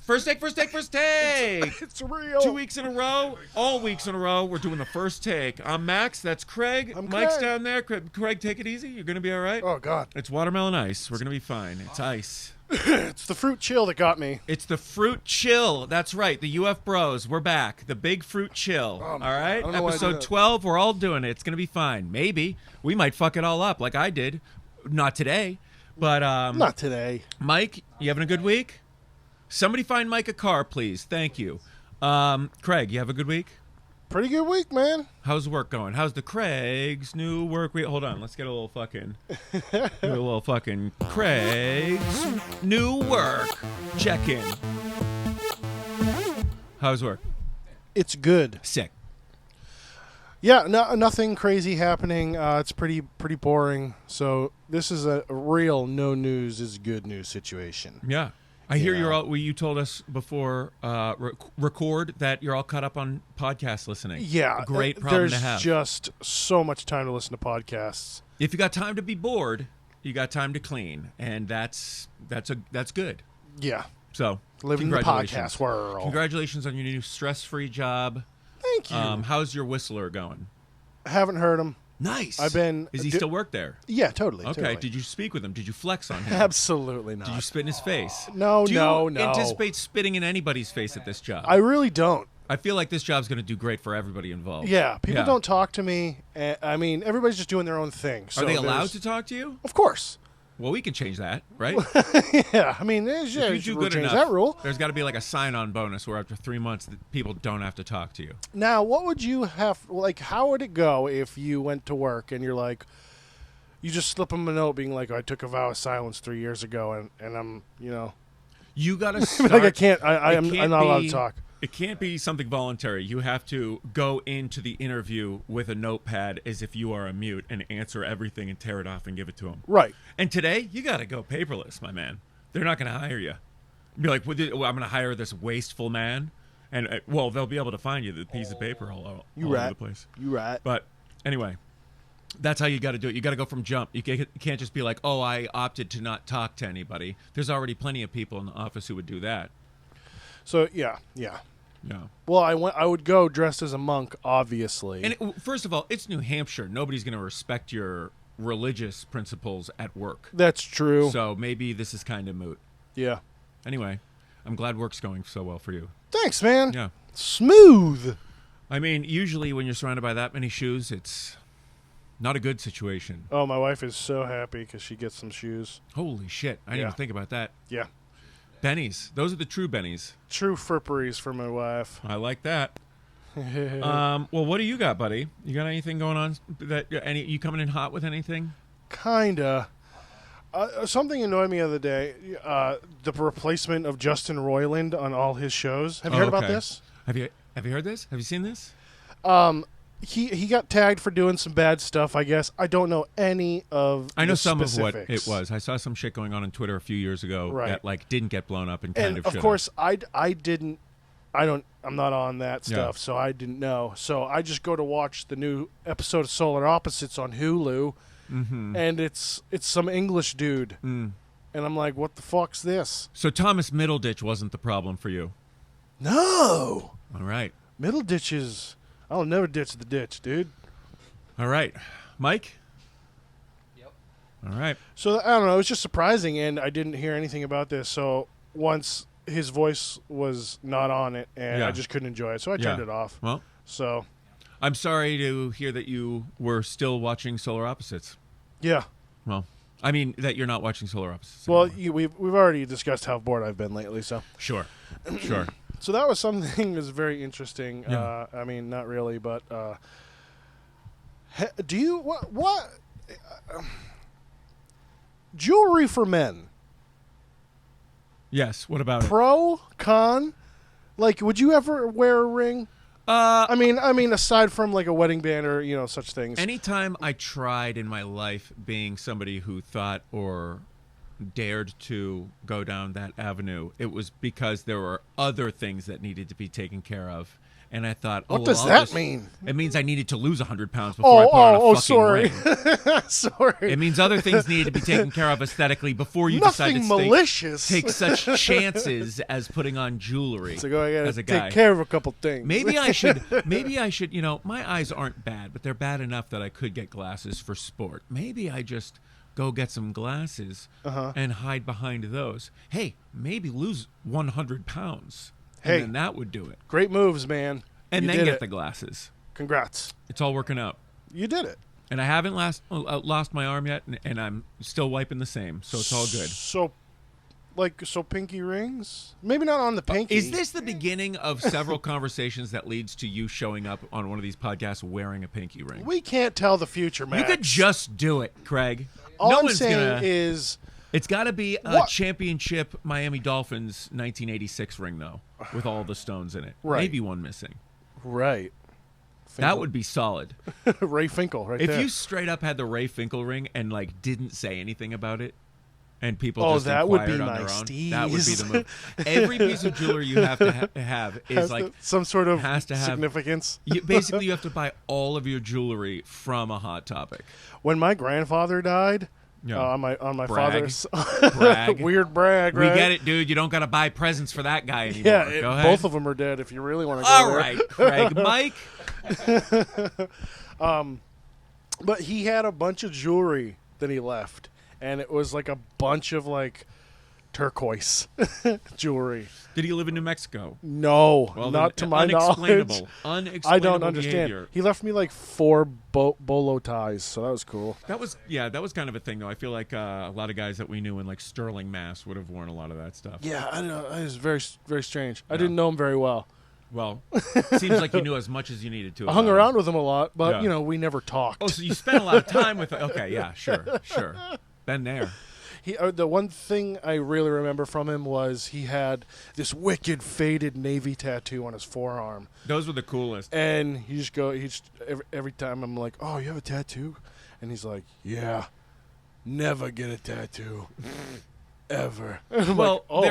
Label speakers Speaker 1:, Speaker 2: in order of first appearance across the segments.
Speaker 1: First take.
Speaker 2: It's real.
Speaker 1: 2 weeks in a row, all weeks in a row, we're doing the first take. I'm Max. That's Craig.
Speaker 2: I'm
Speaker 1: Mike's
Speaker 2: Craig.
Speaker 1: down there. Craig, take it easy. You're going to be all right.
Speaker 2: Oh, God.
Speaker 1: It's watermelon ice. We're going to be fine. It's ice.
Speaker 2: It's the fruit chill that got me.
Speaker 1: It's the fruit chill. That's right. The UFBros. We're back. The big fruit chill. All right?
Speaker 2: I don't know why I did
Speaker 1: Episode
Speaker 2: that.
Speaker 1: 12. We're all doing it. It's going to be fine. Maybe. We might fuck it all up like I did. Not today. But,
Speaker 2: Not today.
Speaker 1: Mike, you having a good week? Somebody find Mike a car, please. Thank you. Craig, you have a good week?
Speaker 2: Pretty good week, man.
Speaker 1: How's work going? How's the Craig's new work week? Hold on, let's get a little fucking Craig's new work check-in. How's work?
Speaker 2: It's good.
Speaker 1: Sick.
Speaker 2: Yeah, nothing crazy happening. It's pretty boring. So this is a real no news is good news situation.
Speaker 1: Yeah. I hear
Speaker 2: Yeah.
Speaker 1: you're all. You told us before record that you're all caught up on podcast listening.
Speaker 2: Yeah,
Speaker 1: A great problem
Speaker 2: there's
Speaker 1: to have.
Speaker 2: just so much time to listen to podcasts.
Speaker 1: If you got time to be bored, you got time to clean, and that's good.
Speaker 2: Yeah,
Speaker 1: So
Speaker 2: living the
Speaker 1: congratulations.
Speaker 2: podcast world.
Speaker 1: Congratulations on your new stress-free job.
Speaker 2: Thank you.
Speaker 1: How's your whistler going?
Speaker 2: Haven't heard him.
Speaker 1: Nice.
Speaker 2: Is
Speaker 1: he still work there?
Speaker 2: Yeah, totally.
Speaker 1: Okay.
Speaker 2: totally.
Speaker 1: Did you speak with him? Did you flex on him?
Speaker 2: Absolutely not.
Speaker 1: Did you spit in his face?
Speaker 2: No,
Speaker 1: Do you
Speaker 2: no.
Speaker 1: anticipate spitting in anybody's face at this job?
Speaker 2: I really don't.
Speaker 1: I feel like this job's going to do great for everybody involved.
Speaker 2: Yeah, people
Speaker 1: Yeah.
Speaker 2: don't talk to me. I mean, everybody's just doing their own thing. So
Speaker 1: Are they allowed
Speaker 2: there's-
Speaker 1: to talk to you?
Speaker 2: Of course.
Speaker 1: Well, we can change that, right?
Speaker 2: Yeah, I mean,
Speaker 1: If you do good
Speaker 2: change
Speaker 1: enough,
Speaker 2: that rule.
Speaker 1: there's got to be like a sign-on bonus where after 3 months that people don't have to talk to you.
Speaker 2: Now, what would you have, like, how would it go if you went to work and you're like, you just slip them a note being like, I took a vow of silence 3 years ago and I'm,
Speaker 1: You got to start.
Speaker 2: like I can't,
Speaker 1: It can't
Speaker 2: I'm not allowed
Speaker 1: be-
Speaker 2: to talk.
Speaker 1: It can't be something voluntary. You have to go into the interview with a notepad as if you are a mute and answer everything and tear it off and give it to them.
Speaker 2: Right.
Speaker 1: And today, you got to go paperless, my man. They're not going to hire you. Be like, I'm going to hire this wasteful man. And, well, they'll be able to find you the piece of paper all over the place.
Speaker 2: You right.
Speaker 1: But anyway, that's how you got to do it. You got to go from jump. You can't just be like, oh, I opted to not talk to anybody. There's already plenty of people in the office who would do that.
Speaker 2: So, yeah.
Speaker 1: Yeah.
Speaker 2: Well, I would go dressed as a monk, obviously.
Speaker 1: And first of all, it's New Hampshire. Nobody's going to respect your religious principles at work.
Speaker 2: That's true.
Speaker 1: So maybe this is kind of moot.
Speaker 2: Yeah.
Speaker 1: Anyway, I'm glad work's going so well for you.
Speaker 2: Thanks, man.
Speaker 1: Yeah.
Speaker 2: Smooth.
Speaker 1: I mean, usually when you're surrounded by that many shoes, it's not a good situation.
Speaker 2: Oh, my wife is so happy because she gets some shoes.
Speaker 1: Holy shit. I didn't
Speaker 2: Yeah.
Speaker 1: even think about that.
Speaker 2: Yeah.
Speaker 1: Bennies. Those are the true bennies.
Speaker 2: True fripperies for my wife.
Speaker 1: I like that. Well, what do you got, buddy? You got anything going on? You coming in hot with anything?
Speaker 2: Kinda. Something annoyed me the other day. The replacement of Justin Roiland on all his shows. Have you heard about
Speaker 1: okay.
Speaker 2: this?
Speaker 1: Have you heard this? Have you seen this?
Speaker 2: He got tagged for doing some bad stuff, I guess. I don't know any of
Speaker 1: I know
Speaker 2: the
Speaker 1: some
Speaker 2: specifics.
Speaker 1: of what it was. I saw some shit going on Twitter a few years ago
Speaker 2: Right.
Speaker 1: that like didn't get blown up and kind
Speaker 2: And
Speaker 1: of
Speaker 2: of course, I'm not on that stuff, so I didn't know. So I just go to watch the new episode of Solar Opposites on Hulu, and it's some English dude, and I'm like, what the fuck's this?
Speaker 1: So Thomas Middleditch wasn't the problem for you.
Speaker 2: No,
Speaker 1: All right.
Speaker 2: middle ditches. I'll never ditch the ditch, dude.
Speaker 1: All right. Mike?
Speaker 3: Yep.
Speaker 1: All right.
Speaker 2: So I don't know. It was just surprising, and I didn't hear anything about this. So once his voice was not on it, and
Speaker 1: Yeah.
Speaker 2: I just couldn't enjoy it, so I turned it off.
Speaker 1: Well,
Speaker 2: So
Speaker 1: I'm sorry to hear that you were still watching Solar Opposites.
Speaker 2: yeah.
Speaker 1: Well, I mean that you're not watching Solar Opposites
Speaker 2: Well,
Speaker 1: anymore.
Speaker 2: we've already discussed how bored I've been lately. So
Speaker 1: Sure.
Speaker 2: so that was something that was very interesting.
Speaker 1: Yeah.
Speaker 2: I mean, not really, but do you what jewelry for men?
Speaker 1: Yes. What about it?
Speaker 2: Pro, con? Like, would you ever wear a ring? I mean, aside from like a wedding band or such things.
Speaker 1: Anytime I tried in my life being somebody who thought or dared to go down that avenue, it was because there were other things that needed to be taken care of. And I thought,
Speaker 2: what does that mean?
Speaker 1: It means I needed to lose 100 pounds before I put on a fucking
Speaker 2: sorry.
Speaker 1: ring.
Speaker 2: Sorry.
Speaker 1: It means other things needed to be taken care of aesthetically before you
Speaker 2: Nothing
Speaker 1: decide to
Speaker 2: malicious.
Speaker 1: take such chances as putting on jewelry.
Speaker 2: So I gotta
Speaker 1: as a guy.
Speaker 2: take care of a couple things.
Speaker 1: Maybe I should. My eyes aren't bad, but they're bad enough that I could get glasses for sport. Maybe I just go get some glasses and hide behind those. Hey, maybe lose 100 pounds. And then that would do it.
Speaker 2: Great moves, man.
Speaker 1: And then get the glasses.
Speaker 2: Congrats.
Speaker 1: It's all working out.
Speaker 2: You did it.
Speaker 1: And I haven't lost my arm yet, and I'm still wiping the same, so it's all good.
Speaker 2: So pinky rings? Maybe not on the pinky.
Speaker 1: Is this the beginning of several conversations that leads to you showing up on one of these podcasts wearing a pinky ring?
Speaker 2: We can't tell the future, man.
Speaker 1: You could just do it, Craig.
Speaker 2: All I'm saying is...
Speaker 1: It's got to be a championship Miami Dolphins 1986 ring, though, with all the stones in it.
Speaker 2: Right.
Speaker 1: Maybe one missing.
Speaker 2: Right.
Speaker 1: Finkel. That would be solid.
Speaker 2: Ray Finkel, right there.
Speaker 1: If you straight up had the Ray Finkel ring and didn't say anything about it, and people just
Speaker 2: that would
Speaker 1: inquired
Speaker 2: be
Speaker 1: on
Speaker 2: my
Speaker 1: their own,
Speaker 2: steez.
Speaker 1: that would be the move. Every piece of jewelry you have to have is
Speaker 2: some sort of
Speaker 1: has to have
Speaker 2: significance.
Speaker 1: Basically, you have to buy all of your jewelry from a Hot Topic.
Speaker 2: When my grandfather died. On my father's weird brag, right?
Speaker 1: We get it, dude. You don't got to buy presents for that guy anymore.
Speaker 2: Yeah,
Speaker 1: go ahead.
Speaker 2: Both of them are dead. If you really want to go
Speaker 1: all
Speaker 2: there.
Speaker 1: right, Craig, Mike.
Speaker 2: But he had a bunch of jewelry that he left, and it was like a bunch of turquoise jewelry.
Speaker 1: Did he live in New Mexico?
Speaker 2: No,
Speaker 1: well,
Speaker 2: not to my knowledge.
Speaker 1: Unexplainable
Speaker 2: I don't understand.
Speaker 1: Behavior.
Speaker 2: He left me 4 bolo ties, so that was cool.
Speaker 1: That was kind of a thing, though. I feel like a lot of guys that we knew in Sterling, Mass, would have worn a lot of that stuff.
Speaker 2: Yeah, I don't know. It was very, very strange. I didn't know him very well.
Speaker 1: Well, it seems like you knew as much as you needed to.
Speaker 2: I hung around with him a lot, but we never talked.
Speaker 1: Oh, so you spent a lot of time with him. Okay, yeah, sure. Been there.
Speaker 2: The one thing I really remember from him was he had this wicked faded Navy tattoo on his forearm.
Speaker 1: Those were the coolest.
Speaker 2: And every time I'm like, "Oh, you have a tattoo?" And he's like, "Yeah, never get a tattoo." Ever.
Speaker 1: Well,
Speaker 2: all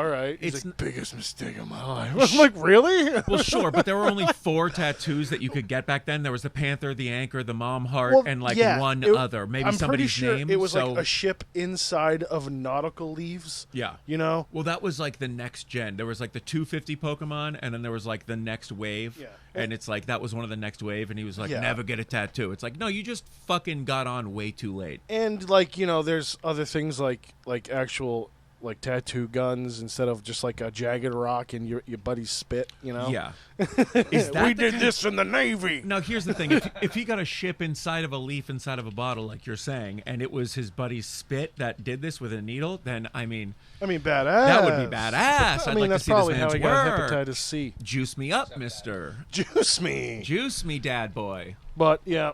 Speaker 2: right. It's the biggest mistake of my life. I'm like, really?
Speaker 1: Well, sure, but there were only 4 tattoos that you could get back then. There was the panther, the anchor, the mom heart, and one other. Maybe
Speaker 2: I'm
Speaker 1: somebody's
Speaker 2: pretty sure
Speaker 1: name.
Speaker 2: It was a ship inside of nautical leaves.
Speaker 1: Yeah.
Speaker 2: You know?
Speaker 1: Well, that was the next gen. There was the 250 Pokemon, and then there was the next wave.
Speaker 2: Yeah.
Speaker 1: And it's that was one of the next wave, and he was never get a tattoo. It's no, you just fucking got on way too late.
Speaker 2: And there's other things like actual tattoo guns instead of just a jagged rock in your buddy's spit,
Speaker 1: Yeah.
Speaker 2: We did this in the Navy.
Speaker 1: Now, here's the thing. If he got a ship inside of a leaf inside of a bottle, like you're saying, and it was his buddy's spit that did this with a needle, then, I mean,
Speaker 2: badass.
Speaker 1: That would be badass. I'd like
Speaker 2: that's
Speaker 1: to see
Speaker 2: probably
Speaker 1: this man's
Speaker 2: how he
Speaker 1: work.
Speaker 2: got hepatitis C.
Speaker 1: Juice me up, mister.
Speaker 2: Juice me.
Speaker 1: Juice me, dad boy.
Speaker 2: But, yeah.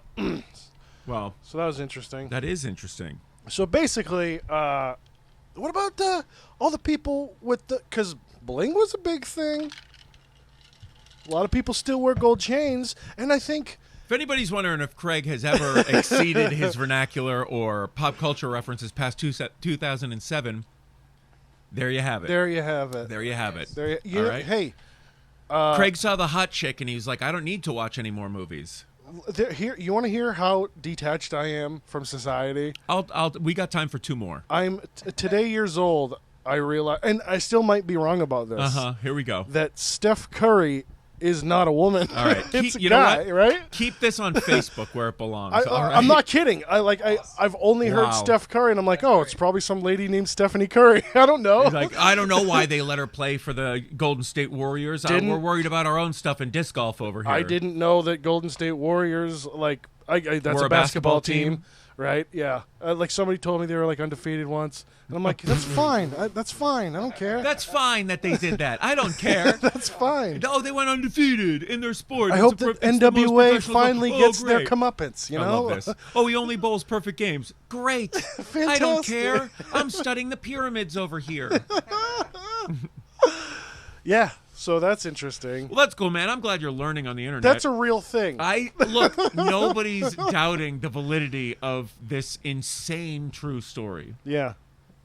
Speaker 1: Well.
Speaker 2: So that was interesting.
Speaker 1: That is interesting.
Speaker 2: So basically, what about all the people because bling was a big thing. A lot of people still wear gold chains, and I think...
Speaker 1: If anybody's wondering if Craig has ever exceeded his vernacular or pop culture references past 2007, there you have it.
Speaker 2: There you have it.
Speaker 1: All right?
Speaker 2: Hey.
Speaker 1: Craig saw the hot chick, and he's like, I don't need to watch any more movies.
Speaker 2: You want to hear how detached I am from society?
Speaker 1: We got time for 2 more.
Speaker 2: I'm today years old. I realize, and I still might be wrong about this.
Speaker 1: Here we go.
Speaker 2: That Steph Curry is not a woman.
Speaker 1: All right.
Speaker 2: It's a guy, right?
Speaker 1: Keep this on Facebook where it belongs. All right?
Speaker 2: I'm not kidding. I've only heard Steph Curry, and I'm like, oh, it's probably some lady named Stephanie Curry. I don't know.
Speaker 1: I don't know why they let her play for the Golden State Warriors. We're worried about our own stuff in disc golf over here.
Speaker 2: I didn't know that Golden State Warriors, that's a basketball team. Right? Yeah. Somebody told me they were undefeated once. And I'm like, that's fine. That's fine. I don't care.
Speaker 1: That's fine that they did that. I don't care.
Speaker 2: That's fine.
Speaker 1: Oh, they went undefeated in their sport.
Speaker 2: I hope that NWA finally gets their comeuppance,
Speaker 1: I love this. Oh, he only bowls perfect games. Great.
Speaker 2: Fantastic.
Speaker 1: I don't care. I'm studying the pyramids over here.
Speaker 2: Yeah. So that's interesting.
Speaker 1: Well, that's cool, man. I'm glad you're learning on the internet.
Speaker 2: That's a real thing.
Speaker 1: Look, nobody's doubting the validity of this insane true story.
Speaker 2: Yeah.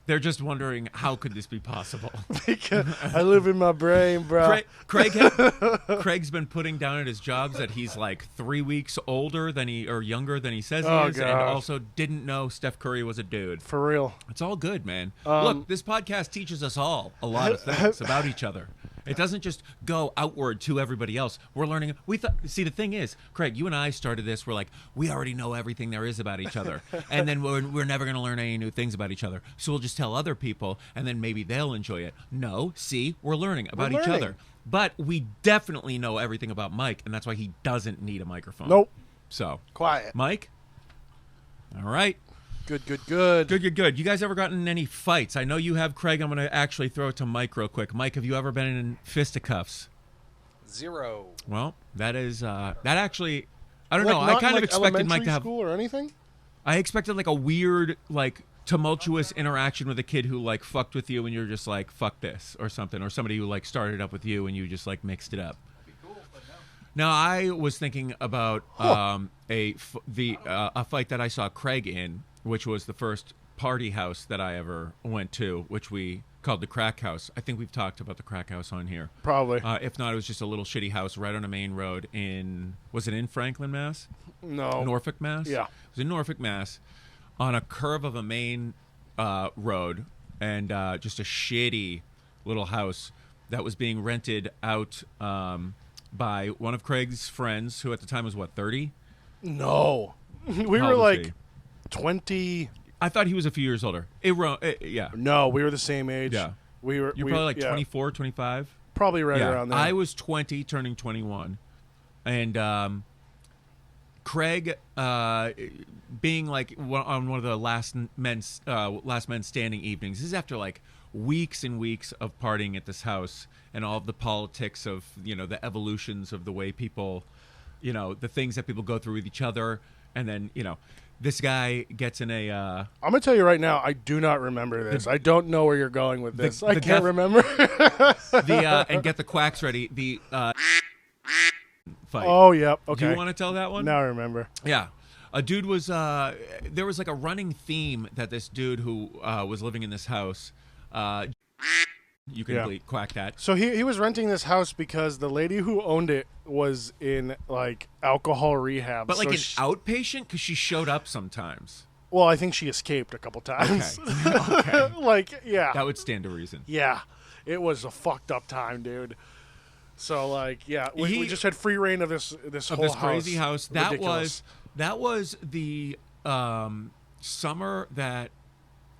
Speaker 1: They're just wondering, how could this be possible?
Speaker 2: Because I live in my brain, bro.
Speaker 1: Craig's been putting down at his jobs that he's like 3 weeks older than younger than he says he is,
Speaker 2: God.
Speaker 1: and also didn't know Steph Curry was a dude.
Speaker 2: For real.
Speaker 1: It's all good, man. Look, this podcast teaches us all a lot of things about each other. It doesn't just go outward to everybody else. We're learning. See, the thing is, Craig, you and I started this. We're like, we already know everything there is about each other, and then we're never going to learn any new things about each other. So we'll just tell other people, and then maybe they'll enjoy it. No, see, we're learning about each other. But we definitely know everything about Mike, and that's why he doesn't need a microphone.
Speaker 2: Nope.
Speaker 1: So
Speaker 2: quiet,
Speaker 1: Mike. All right.
Speaker 2: Good.
Speaker 1: You guys ever gotten in any fights? I know you have, Craig. I'm going to actually throw it to Mike real quick. Mike, have you ever been in fisticuffs?
Speaker 3: 0.
Speaker 1: Well, that is that actually. I don't know. I kind of expected Mike to have
Speaker 2: school or anything.
Speaker 1: I expected like a weird, like tumultuous interaction with a kid who like fucked with you, and you're just like, fuck this or something, or somebody who like started up with you and you just like mixed it up. Now, I was thinking about a fight that I saw Craig in, which was the first party house that I ever went to, which we called the Crack House. I think we've talked about the Crack House on here.
Speaker 2: Probably.
Speaker 1: If not, it was just a little shitty house right on a main road was it in Franklin, Mass?
Speaker 2: No.
Speaker 1: Norfolk, Mass?
Speaker 2: Yeah.
Speaker 1: It was in Norfolk, Mass, on a curve of a main road, and just a shitty little house that was being rented out by one of Craig's friends, who at the time was, 30?
Speaker 2: No. We
Speaker 1: How
Speaker 2: were
Speaker 1: old was
Speaker 2: like
Speaker 1: he?
Speaker 2: 20.
Speaker 1: I thought he was a few years older. Yeah.
Speaker 2: No, we were the same age.
Speaker 1: Yeah.
Speaker 2: You're
Speaker 1: You're probably like 24, 25?
Speaker 2: Probably right around there.
Speaker 1: I was 20, turning 21. And Craig, being like on one of the last men standing evenings, this is after like weeks and weeks of partying at this house and all of the politics of, the evolutions of the way people, the things that people go through with each other. And then, this guy gets in a...
Speaker 2: I'm going to tell you right now, I do not remember this. I don't know where you're going with this. I can't remember.
Speaker 1: And get the quacks ready. The fight.
Speaker 2: Oh, yep. Okay.
Speaker 1: Do you want to tell that one?
Speaker 2: Now I remember.
Speaker 1: Yeah. A dude was... there was like a running theme that this dude who was living in this house... you can bleep, quack that.
Speaker 2: So he was renting this house because the lady who owned it was in like alcohol rehab.
Speaker 1: But like an outpatient, because she showed up sometimes.
Speaker 2: Well, I think she escaped a couple times.
Speaker 1: Okay.
Speaker 2: Like, yeah.
Speaker 1: That would stand to reason.
Speaker 2: Yeah. It was a fucked up time, dude. So like, yeah, we just had free reign of this whole house.
Speaker 1: Crazy house.
Speaker 2: Ridiculous.
Speaker 1: That was the summer that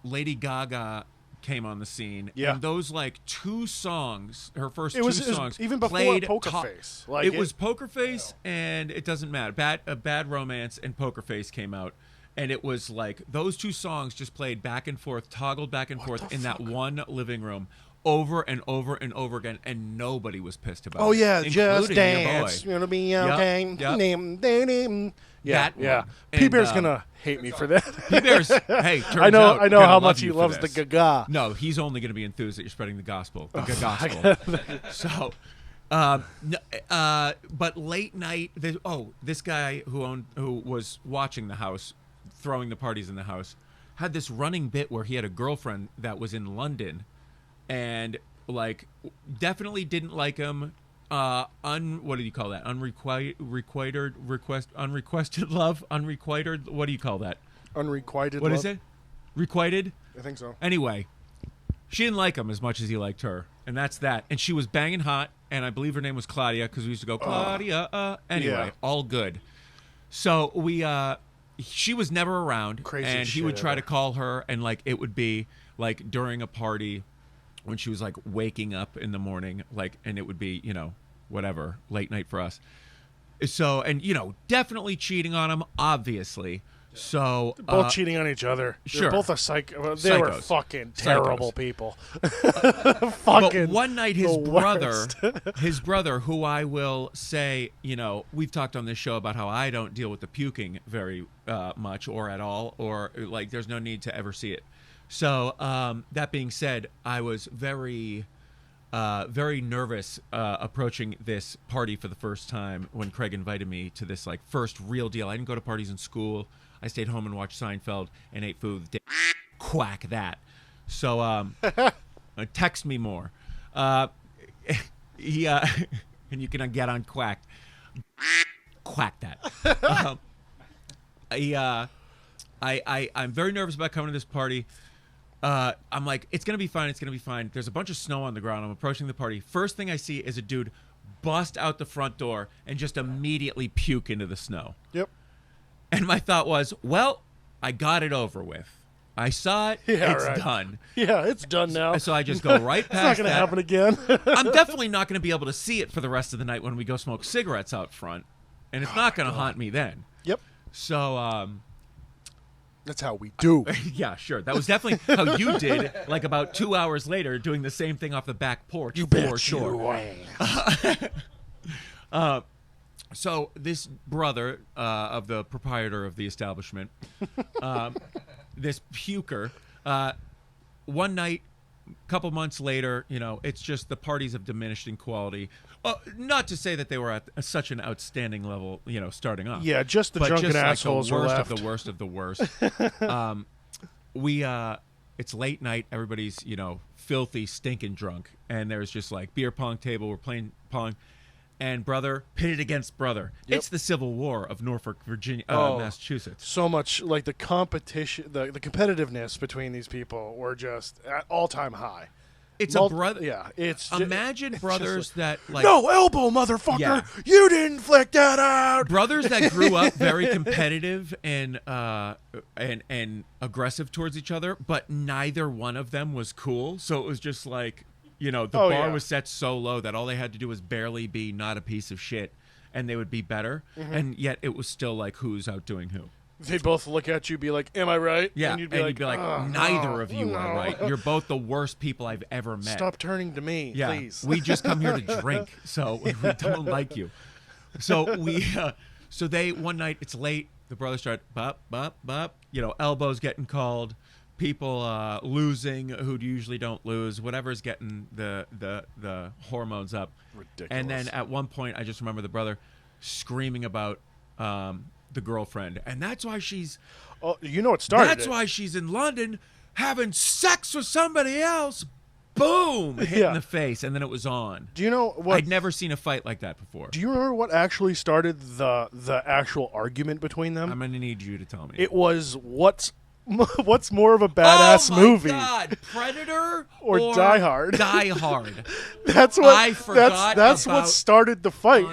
Speaker 1: Lady Gaga came on the scene.
Speaker 2: Yeah.
Speaker 1: And those like two songs, her first
Speaker 2: two
Speaker 1: songs,
Speaker 2: it was even before
Speaker 1: played
Speaker 2: Poker Face. Like
Speaker 1: it was Poker Face, and it doesn't matter. Bad Romance and Poker Face came out. And it was like those two songs just played back and forth, toggled back and forth in that one living room over and over and over again, and nobody was pissed about it.
Speaker 2: Oh, yeah, just
Speaker 1: including
Speaker 2: dance.
Speaker 1: your boy.
Speaker 2: Gonna be okay.
Speaker 1: Yep.
Speaker 2: Yeah,
Speaker 1: That
Speaker 2: yeah.
Speaker 1: one.
Speaker 2: P-Bear's
Speaker 1: And,
Speaker 2: gonna hate me for that.
Speaker 1: P-Bear's, hey, turns
Speaker 2: I know
Speaker 1: out,
Speaker 2: how
Speaker 1: gonna
Speaker 2: much he
Speaker 1: you for
Speaker 2: loves the
Speaker 1: this.
Speaker 2: Gaga.
Speaker 1: No, he's only going to be enthused that you're spreading the gospel. The gospel. So, but late night. This guy who was watching the house, throwing the parties in the house, had this running bit where he had a girlfriend that was in London, and like definitely didn't like him. What do you call that? Unrequested love? Unrequited? What do you call that?
Speaker 2: Unrequited
Speaker 1: What
Speaker 2: love?
Speaker 1: is it? Requited?
Speaker 2: I think so.
Speaker 1: Anyway, she didn't like him as much as he liked her, and that's that. And she was banging hot, and I believe her name was Claudia, because we used to go, Claudia, Anyway,
Speaker 2: Yeah.
Speaker 1: all good. So she was never around,
Speaker 2: Crazy
Speaker 1: and he would
Speaker 2: shit
Speaker 1: try
Speaker 2: ever.
Speaker 1: to call her, and like it would be like during a party when she was like waking up in the morning, like, and it would be, whatever, late night for us. So, and definitely cheating on him, obviously. So
Speaker 2: Both cheating on each other.
Speaker 1: Sure.
Speaker 2: They're both a psycho. They were
Speaker 1: Psychos.
Speaker 2: fucking terrible
Speaker 1: Psychos.
Speaker 2: people.
Speaker 1: But one night his
Speaker 2: the
Speaker 1: brother, who I will say, we've talked on this show about how I don't deal with the puking very much or at all, or like there's no need to ever see it. So that being said, I was very nervous approaching this party for the first time when Craig invited me to this like first real deal. I didn't go to parties in school. I stayed home and watched Seinfeld and ate food. Quack that. So text me more. He and you can get on Quack. Quack that. I'm very nervous about coming to this party. I'm like, it's gonna be fine. It's gonna be fine. There's a bunch of snow on the ground. I'm approaching the party. First thing I see is a dude bust out the front door and just immediately puke into the snow.
Speaker 2: Yep.
Speaker 1: And my thought was, well, I got it over with. I saw it.
Speaker 2: Yeah,
Speaker 1: it's
Speaker 2: right.
Speaker 1: done.
Speaker 2: Yeah, it's done now.
Speaker 1: So I just go right past
Speaker 2: It's not going to happen again.
Speaker 1: I'm definitely not going to be able to see it for the rest of the night when we go smoke cigarettes out front. And it's not going to haunt me then.
Speaker 2: Yep.
Speaker 1: So,
Speaker 2: that's how we do.
Speaker 1: yeah, sure. That was definitely how you did, like about 2 hours later, doing the same thing off the back porch.
Speaker 2: You
Speaker 1: for
Speaker 2: bet
Speaker 1: sure.
Speaker 2: You
Speaker 1: So this brother of the proprietor of the establishment, this puker, one night, a couple months later, it's just the parties have diminished in quality. Not to say that they were at such an outstanding level, starting off.
Speaker 2: Yeah, just the drunken assholes
Speaker 1: like
Speaker 2: were
Speaker 1: the
Speaker 2: left.
Speaker 1: worst of the worst of the worst. It's late night. Everybody's, filthy, stinking drunk. And there's just like beer pong table. We're playing pong. And brother pitted against brother. Yep. It's the Civil War of Norfolk, Virginia, Massachusetts.
Speaker 2: So much like the competition, the competitiveness between these people were just at all-time high.
Speaker 1: It's a brother.
Speaker 2: Yeah,
Speaker 1: imagine brothers that like
Speaker 2: no elbow, motherfucker. Yeah. You didn't flick that out.
Speaker 1: Brothers that grew up very competitive and aggressive towards each other, but neither one of them was cool. So it was just like. The bar was set so low that all they had to do was barely be not a piece of shit, and they would be better. Mm-hmm. And yet it was still like, who's outdoing who?
Speaker 2: They'd both look at you, be like, "Am I right?"
Speaker 1: Yeah,
Speaker 2: and you'd be like,
Speaker 1: "Neither of you are right. You're both the worst people I've ever met.
Speaker 2: Stop turning to me, please.
Speaker 1: We just come here to drink, so we don't like you." So they one night, it's late. The brothers start bop bop bop. Elbows getting called. People losing who usually don't lose, whatever's getting the hormones up.
Speaker 2: Ridiculous.
Speaker 1: And then at one point, I just remember the brother screaming about the girlfriend, and that's why she's.
Speaker 2: Oh, what started?
Speaker 1: That's why she's in London having sex with somebody else. Boom! Hit in the face, and then it was on.
Speaker 2: Do you know what?
Speaker 1: I'd never seen a fight like that before.
Speaker 2: Do you remember what actually started the actual argument between them?
Speaker 1: I'm gonna need you to tell me.
Speaker 2: It was what's more of a badass movie?
Speaker 1: Oh my God, Predator
Speaker 2: or Die Hard?
Speaker 1: Die Hard.
Speaker 2: That's what
Speaker 1: I forgot.
Speaker 2: That's what started the fight.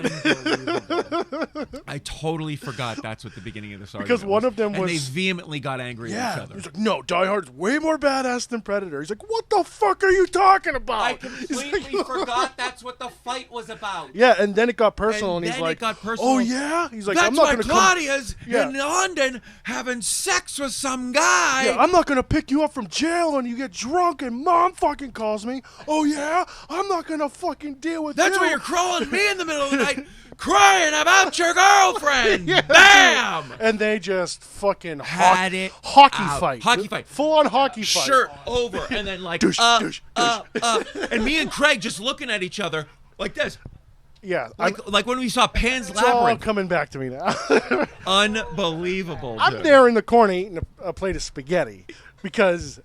Speaker 1: I totally forgot. That's what the beginning of this argument
Speaker 2: because one of them was.
Speaker 1: And they vehemently got angry at each other.
Speaker 2: He's like, "No, Die Hard's way more badass than Predator." He's like, "What the fuck are you talking about?"
Speaker 1: I completely forgot that's what the fight was about.
Speaker 2: Yeah, and then it got personal, and he's like,
Speaker 1: it got personal.
Speaker 2: "Oh yeah," he's like,
Speaker 1: "That's
Speaker 2: I'm not
Speaker 1: why
Speaker 2: gonna
Speaker 1: Claudia's in London having sex with some guy."
Speaker 2: Yeah, I'm not gonna pick you up from jail and you get drunk and mom fucking calls me. Oh yeah, I'm not gonna fucking deal with
Speaker 1: That's
Speaker 2: you.
Speaker 1: why you're crawling me in the middle of the night, crying about your girlfriend. Yeah, bam!
Speaker 2: And they just fucking
Speaker 1: hockey fight,
Speaker 2: full on hockey fight.
Speaker 1: Shirt over, and then like and me and Craig just looking at each other like this.
Speaker 2: Yeah,
Speaker 1: like when we saw Pan's
Speaker 2: Labyrinth. It's all
Speaker 1: Labyrinth.
Speaker 2: coming back to me now.
Speaker 1: Unbelievable. Dude.
Speaker 2: I'm there in the corner eating a plate of spaghetti because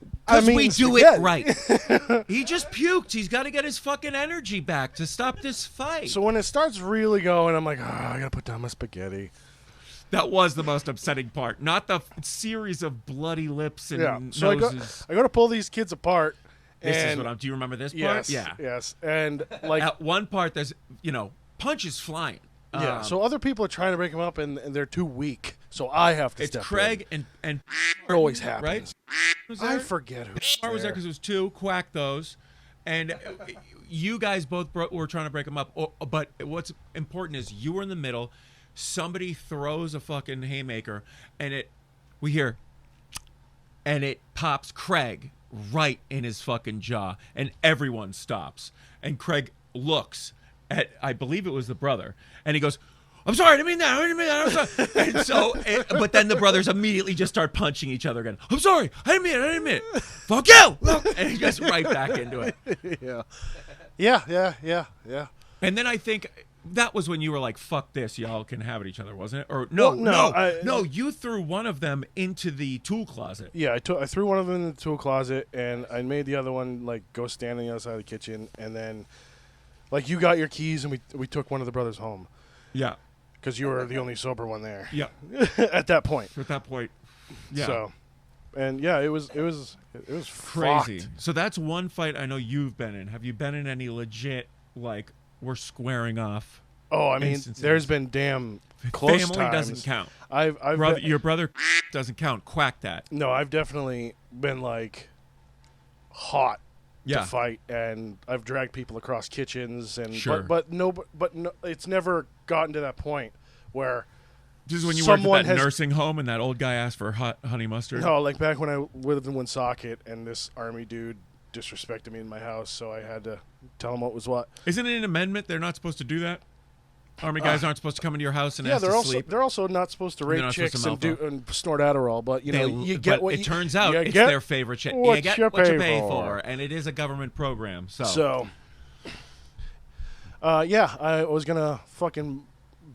Speaker 1: we do
Speaker 2: spaghetti.
Speaker 1: it right. He just puked. He's got to get his fucking energy back to stop this fight.
Speaker 2: So when it starts really going, I'm like, I gotta put down my spaghetti.
Speaker 1: That was the most upsetting part, not the series of bloody lips and noses.
Speaker 2: I go to pull these kids apart.
Speaker 1: This is what do you remember this part?
Speaker 2: Yes. And like
Speaker 1: at one part, there's punches flying.
Speaker 2: Yeah. So other people are trying to break them up, and they're too weak. So I have to step in.
Speaker 1: It's Craig and
Speaker 2: it always happens.
Speaker 1: Right?
Speaker 2: I forget who
Speaker 1: was there because it was two. Quack those, and you guys both were trying to break them up. But what's important is you were in the middle. Somebody throws a fucking haymaker, and we hear, and it pops Craig right in his fucking jaw, and everyone stops, and Craig looks at, I believe it was the brother, and he goes, "I'm sorry, I didn't mean that, I'm sorry." And so, but then the brothers immediately just start punching each other again. "I'm sorry, I didn't mean it, fuck you!" And he gets right back into it.
Speaker 2: Yeah. And then
Speaker 1: I think that was when you were like, "Fuck this, y'all can have it each other," wasn't it? Or no, no, you threw one of them into the tool closet.
Speaker 2: Yeah, I threw one of them in the tool closet, and I made the other one like go stand on the other side of the kitchen, and then like you got your keys, and we took one of the brothers home.
Speaker 1: Yeah,
Speaker 2: because you were the only sober one there.
Speaker 1: Yeah,
Speaker 2: at that point.
Speaker 1: Yeah.
Speaker 2: So, and yeah, it was
Speaker 1: crazy.
Speaker 2: Fucked.
Speaker 1: So that's one fight I know you've been in. Have you been in any legit like we're squaring off?
Speaker 2: Oh, I mean,
Speaker 1: instances?
Speaker 2: there's been damn close
Speaker 1: Family
Speaker 2: times.
Speaker 1: doesn't count.
Speaker 2: I've
Speaker 1: your brother doesn't count. Quack that.
Speaker 2: No, I've definitely been like hot
Speaker 1: to
Speaker 2: fight, and I've dragged people across kitchens, and
Speaker 1: sure.
Speaker 2: but no, it's never gotten to that point where.
Speaker 1: This is when you worked at that nursing home and that old guy asked for hot honey mustard?
Speaker 2: No, like back when I lived in Woonsocket and this army dude disrespected me in my house, so I had to tell him what was what.
Speaker 1: Isn't it an amendment they're not supposed to do that? Army guys aren't supposed to come into your house and ask to sleep?
Speaker 2: They're also not supposed to rape chicks and snort Adderall, but you get what
Speaker 1: it turns out it's their favorite shit. You get what you pay for, and it is a government program. So
Speaker 2: yeah, I was gonna fucking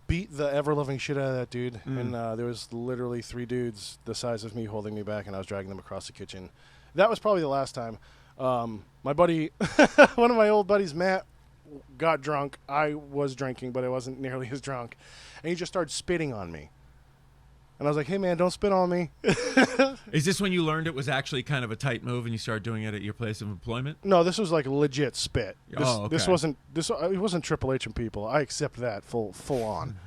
Speaker 2: beat the ever-loving shit out of that dude, and there was literally 3 dudes the size of me holding me back, and I was dragging them across the kitchen. That was probably the last time. My buddy, one of my old buddies, Matt, got drunk. I was drinking, but I wasn't nearly as drunk, and he just started spitting on me. And I was like, hey, man, don't spit on me.
Speaker 1: Is this when you learned it was actually kind of a tight move and you started doing it at your place of employment?
Speaker 2: No, this was like legit spit.
Speaker 1: Okay.
Speaker 2: It wasn't Triple H and people. I accept that full on.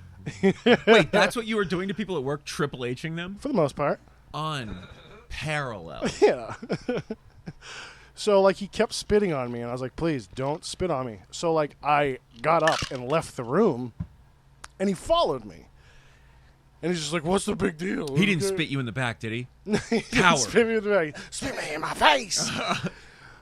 Speaker 1: Wait, that's what you were doing to people at work, Triple H-ing them?
Speaker 2: For the most part.
Speaker 1: Unparalleled.
Speaker 2: Yeah. So, like, he kept spitting on me, and I was like, please, don't spit on me. So, like, I got up and left the room, and he followed me. And he's just like, what's the big deal?
Speaker 1: He didn't spit you in the back, did he?
Speaker 2: He didn't spit me in the back. Spit me in my face.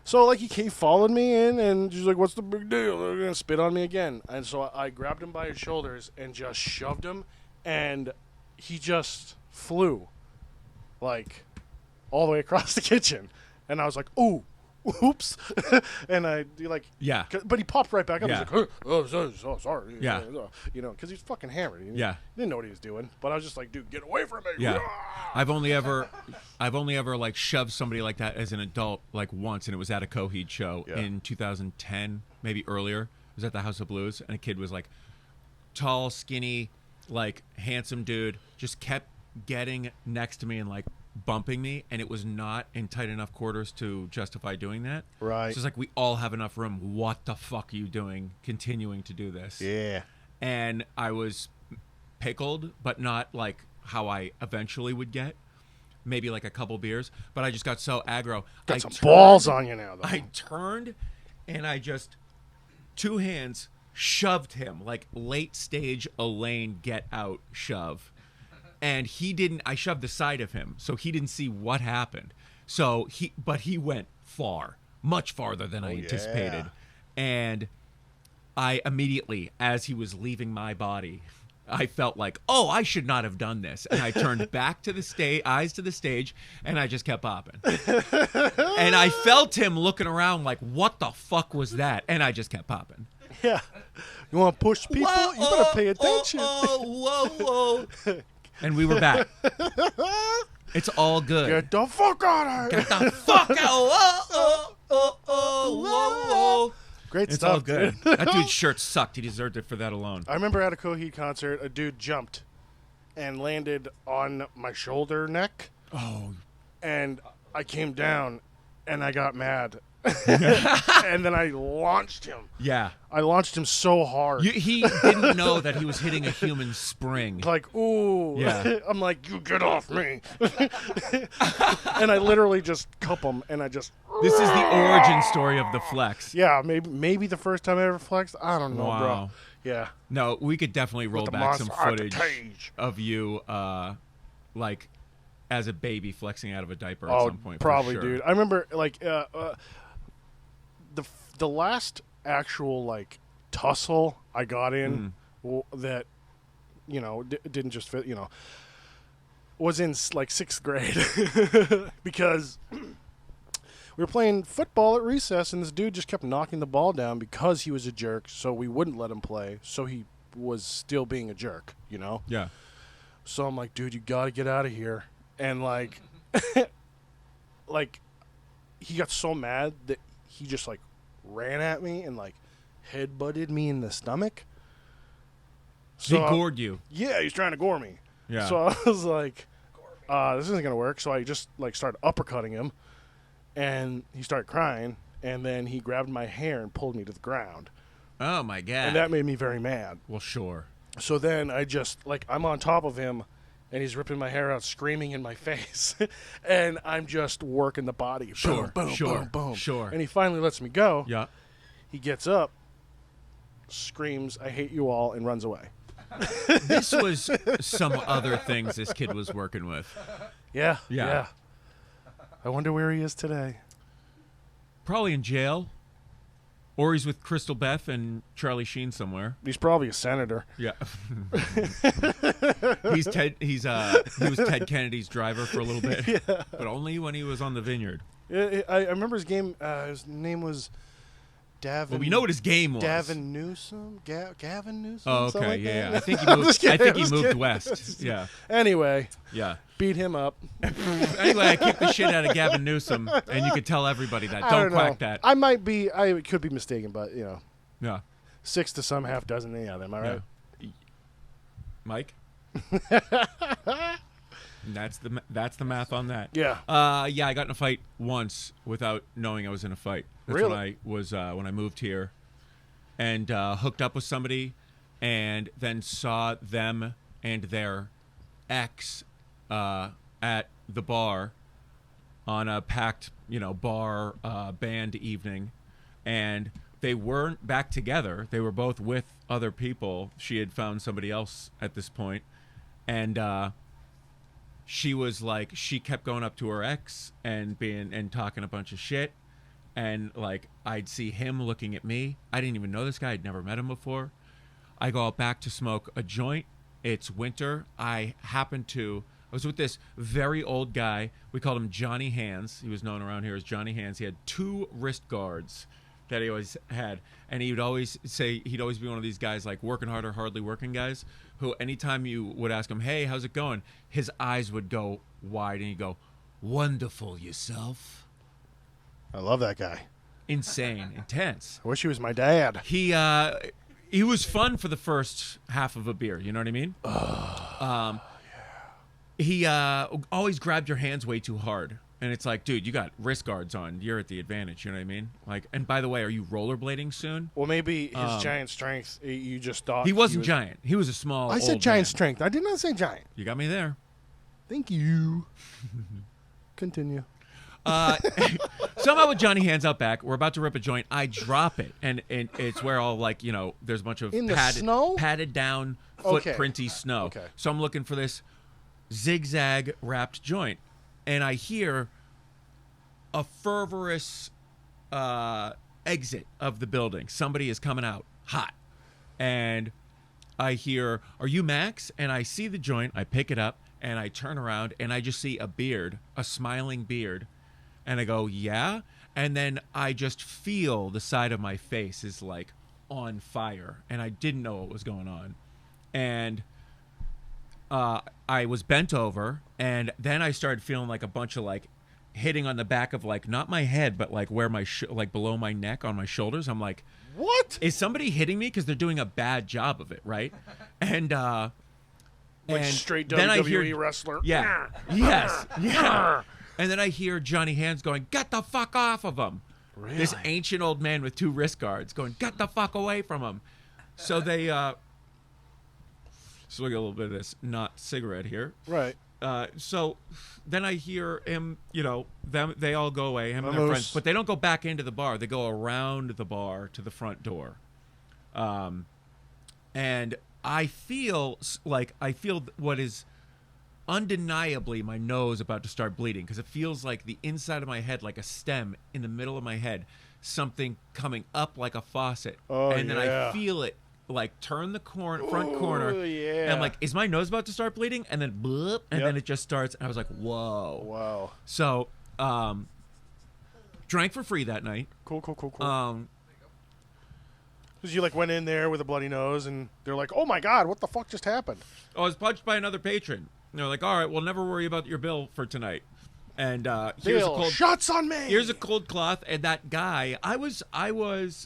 Speaker 2: So, like, he followed me in, and he's like, what's the big deal? They're going to spit on me again. And so I grabbed him by his shoulders and just shoved him, and he just flew, like, all the way across the kitchen. And I was like, ooh. Oops. And
Speaker 1: yeah.
Speaker 2: But he popped right back up.
Speaker 1: Yeah.
Speaker 2: He's like, oh, sorry.
Speaker 1: Yeah.
Speaker 2: Because he's fucking hammered. He
Speaker 1: yeah.
Speaker 2: didn't know what he was doing. But I was just like, dude, get away from me.
Speaker 1: Yeah. I've only ever like shoved somebody like that as an adult like once, and it was at a Coheed show in 2010, maybe earlier. It was at the House of Blues, and a kid was like tall, skinny, like handsome dude, just kept getting next to me and like bumping me, and it was not in tight enough quarters to justify doing that.
Speaker 2: Right.
Speaker 1: So it's like, we all have enough room. What the fuck are you doing continuing to do this?
Speaker 2: Yeah.
Speaker 1: And I was pickled, but not like how I eventually would get. Maybe like a couple beers, but I just got so aggro.
Speaker 2: Got some balls on you now, though.
Speaker 1: I turned, and I just 2 hands shoved him, like late stage Elaine get out shove. And he didn't, I shoved the side of him, so he didn't see what happened. But he went far, much farther than I anticipated. And I immediately, as he was leaving my body, I felt like, oh, I should not have done this. And I turned back to the stage, eyes to the stage, and I just kept popping. And I felt him looking around like, what the fuck was that? And I just kept popping.
Speaker 2: Yeah. You want to push people? You better pay attention.
Speaker 1: Whoa. And we were back. It's all good.
Speaker 2: Get the fuck out of here.
Speaker 1: Get the fuck out. Whoa.
Speaker 2: Great
Speaker 1: it's
Speaker 2: stuff.
Speaker 1: It's all good. That dude's shirt sucked. He deserved it for that alone.
Speaker 2: I remember at a Coheed concert, a dude jumped and landed on my shoulder neck.
Speaker 1: Oh.
Speaker 2: And I came down, and I got mad. And then I launched him.
Speaker 1: Yeah.
Speaker 2: I launched him so hard.
Speaker 1: He didn't know that he was hitting a human spring.
Speaker 2: Like, ooh.
Speaker 1: Yeah.
Speaker 2: I'm like, you get off me. And I literally just cup him, and I just...
Speaker 1: This is the origin story of the flex.
Speaker 2: Yeah, maybe the first time I ever flexed. I don't know, bro. Yeah.
Speaker 1: No, we could definitely roll back some footage of you, like, as a baby flexing out of a diaper at some point.
Speaker 2: Probably,
Speaker 1: for sure.
Speaker 2: dude. I remember, like, the last actual, like, tussle I got in that, didn't just fit, was in, like, 6th grade. Because we we were playing football at recess, and this dude just kept knocking the ball down because he was a jerk, so we wouldn't let him play. So he was still being a jerk, you know?
Speaker 1: Yeah.
Speaker 2: So I'm like, dude, you got to get out of here. And, like, like, he got so mad that he just, like, ran at me and, like, headbutted me in the stomach.
Speaker 1: So he gored you.
Speaker 2: Yeah, he's trying to gore me.
Speaker 1: Yeah.
Speaker 2: So I was like, this isn't going to work. So I just, like, started uppercutting him. And he started crying. And then he grabbed my hair and pulled me to the ground.
Speaker 1: Oh, my God.
Speaker 2: And that made me very mad.
Speaker 1: Well, sure.
Speaker 2: So then I just, like, I'm on top of him. And he's ripping my hair out, screaming in my face. And I'm just working the body.
Speaker 1: Sure,
Speaker 2: boom, boom,
Speaker 1: sure,
Speaker 2: boom, boom.
Speaker 1: sure.
Speaker 2: And he finally lets me go.
Speaker 1: Yeah.
Speaker 2: He gets up, screams, "I hate you all," and runs away.
Speaker 1: This was some other things this kid was working with.
Speaker 2: Yeah.
Speaker 1: Yeah.
Speaker 2: I wonder where he is today.
Speaker 1: Probably in jail. Or he's with Crystal Beth and Charlie Sheen somewhere.
Speaker 2: He's probably a senator.
Speaker 1: Yeah. He was Ted Kennedy's driver for a little bit. Yeah. But only when he was on the vineyard.
Speaker 2: I remember his game. His name was Davin.
Speaker 1: Well, we know what his game was.
Speaker 2: Gavin Newsom? Gavin Newsom?
Speaker 1: Oh, okay.
Speaker 2: Like
Speaker 1: yeah.
Speaker 2: That?
Speaker 1: I think he moved, he moved west. Yeah.
Speaker 2: Anyway.
Speaker 1: Yeah.
Speaker 2: Beat him up.
Speaker 1: Anyway, I kicked the shit out of Gavin Newsom, and you could tell everybody that. Don't quack that.
Speaker 2: I could be mistaken, but, you know.
Speaker 1: Yeah.
Speaker 2: 6 to some, half dozen the other. Am I right?
Speaker 1: Yeah. Mike? That's the math on that.
Speaker 2: Yeah.
Speaker 1: Yeah, I got in a fight once without knowing I was in a fight. That's
Speaker 2: really?
Speaker 1: when I was when I moved here, and hooked up with somebody, and then saw them and their ex at the bar on a packed, bar band evening, and they weren't back together. They were both with other people. She had found somebody else at this point, and she was like, she kept going up to her ex and talking a bunch of shit, and like I'd see him looking at me. I didn't even know this guy. I'd never met him before. I go out back to smoke a joint. It's winter. I was with this very old guy. We called him Johnny Hands. He was known around here as Johnny Hands. He had 2 wrist guards that he always had. And he'd always be one of these guys, like working harder, hardly working guys, who anytime you would ask him, "Hey, how's it going?" his eyes would go wide and he'd go, "Wonderful, yourself."
Speaker 2: I love that guy. Insane.
Speaker 1: Intense.
Speaker 2: I wish he was my dad.
Speaker 1: He was fun for the first half of a beer. You know what I mean? He always grabbed your hands way too hard. And it's like, dude, you got wrist guards on. You're at the advantage. You know what I mean? Like, and by the way, are you rollerblading soon?
Speaker 2: Well, maybe his giant strength, you just thought.
Speaker 1: He wasn't giant. He was a small
Speaker 2: I said
Speaker 1: old
Speaker 2: giant
Speaker 1: man.
Speaker 2: strength. I did not say giant.
Speaker 1: You got me there.
Speaker 2: Thank you. Continue.
Speaker 1: Somehow with Johnny Hands out back, we're about to rip a joint. I drop it, and it's where all like there's a bunch of padded down footprinty snow.
Speaker 2: Okay.
Speaker 1: So I'm looking for this zigzag wrapped joint, and I hear a fervorous exit of the building. Somebody is coming out hot, and I hear, "Are you Max?" And I see the joint. I pick it up and I turn around and I just see a beard, a smiling beard. And I go, "Yeah." And then I just feel the side of my face is like on fire. And I didn't know what was going on. And I was bent over. And then I started feeling like a bunch of like hitting on the back of like, not my head, but like where my, like below my neck on my shoulders. I'm like,
Speaker 2: what?
Speaker 1: Is somebody hitting me? Because they're doing a bad job of it, right? And
Speaker 2: like straight WWE wrestler.
Speaker 1: Yeah. Yes. Yeah. And then I hear Johnny Hands going, "Get the fuck off of him."
Speaker 2: Really?
Speaker 1: This ancient old man with 2 wrist guards going, "Get the fuck away from him." So they, so look at a little bit of this not cigarette here.
Speaker 2: Right.
Speaker 1: So then I hear him, they all go away, him and their friends, but they don't go back into the bar. They go around the bar to the front door. And I feel what is undeniably my nose about to start bleeding, because it feels like the inside of my head, like a stem in the middle of my head, something coming up like a faucet. And then I feel it like turn the front corner.
Speaker 2: Yeah.
Speaker 1: And I'm like, is my nose about to start bleeding? And then bloop, and then it just starts. And I was like, whoa.
Speaker 2: Wow.
Speaker 1: So Drank for free that night.
Speaker 2: Cool. Because you like went in there with a bloody nose, and they're like, "Oh my God, what the fuck just happened?"
Speaker 1: I was punched by another patron. They're like, "All right, we'll never worry about your bill for tonight." And here's a cold
Speaker 2: shots on me.
Speaker 1: Here's a cold cloth, and that guy. I was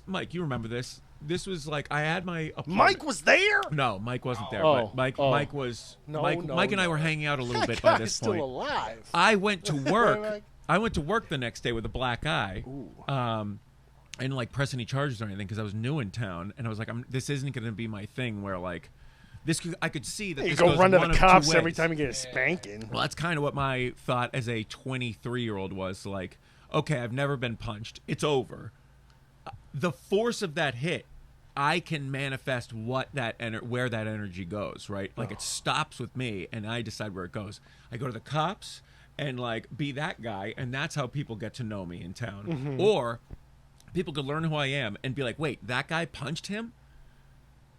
Speaker 1: Mike. You remember this? This was like I had my apartment.
Speaker 2: Mike was there.
Speaker 1: No, Mike wasn't there.
Speaker 2: Oh.
Speaker 1: But Mike was.
Speaker 2: No,
Speaker 1: Mike and I were hanging out a little bit by this point.
Speaker 2: Still alive.
Speaker 1: I went to work. I went to work the next day with a black eye. And like press any charges or anything because I was new in town, and I was like, this isn't going to be my thing. Where like this, I could see that
Speaker 2: you
Speaker 1: this
Speaker 2: go
Speaker 1: goes
Speaker 2: run to
Speaker 1: one
Speaker 2: the
Speaker 1: of
Speaker 2: cops
Speaker 1: 2
Speaker 2: every
Speaker 1: ways.
Speaker 2: time you get a spanking.
Speaker 1: Well, that's kind of what my thought as a 23-year-old was. Like, okay, I've never been punched. It's over. The force of that hit, I can manifest where that energy goes, right? Like it stops with me, and I decide where it goes. I go to the cops and like be that guy, and that's how people get to know me in town.
Speaker 2: Mm-hmm.
Speaker 1: Or people could learn who I am and be like, wait, that guy punched him?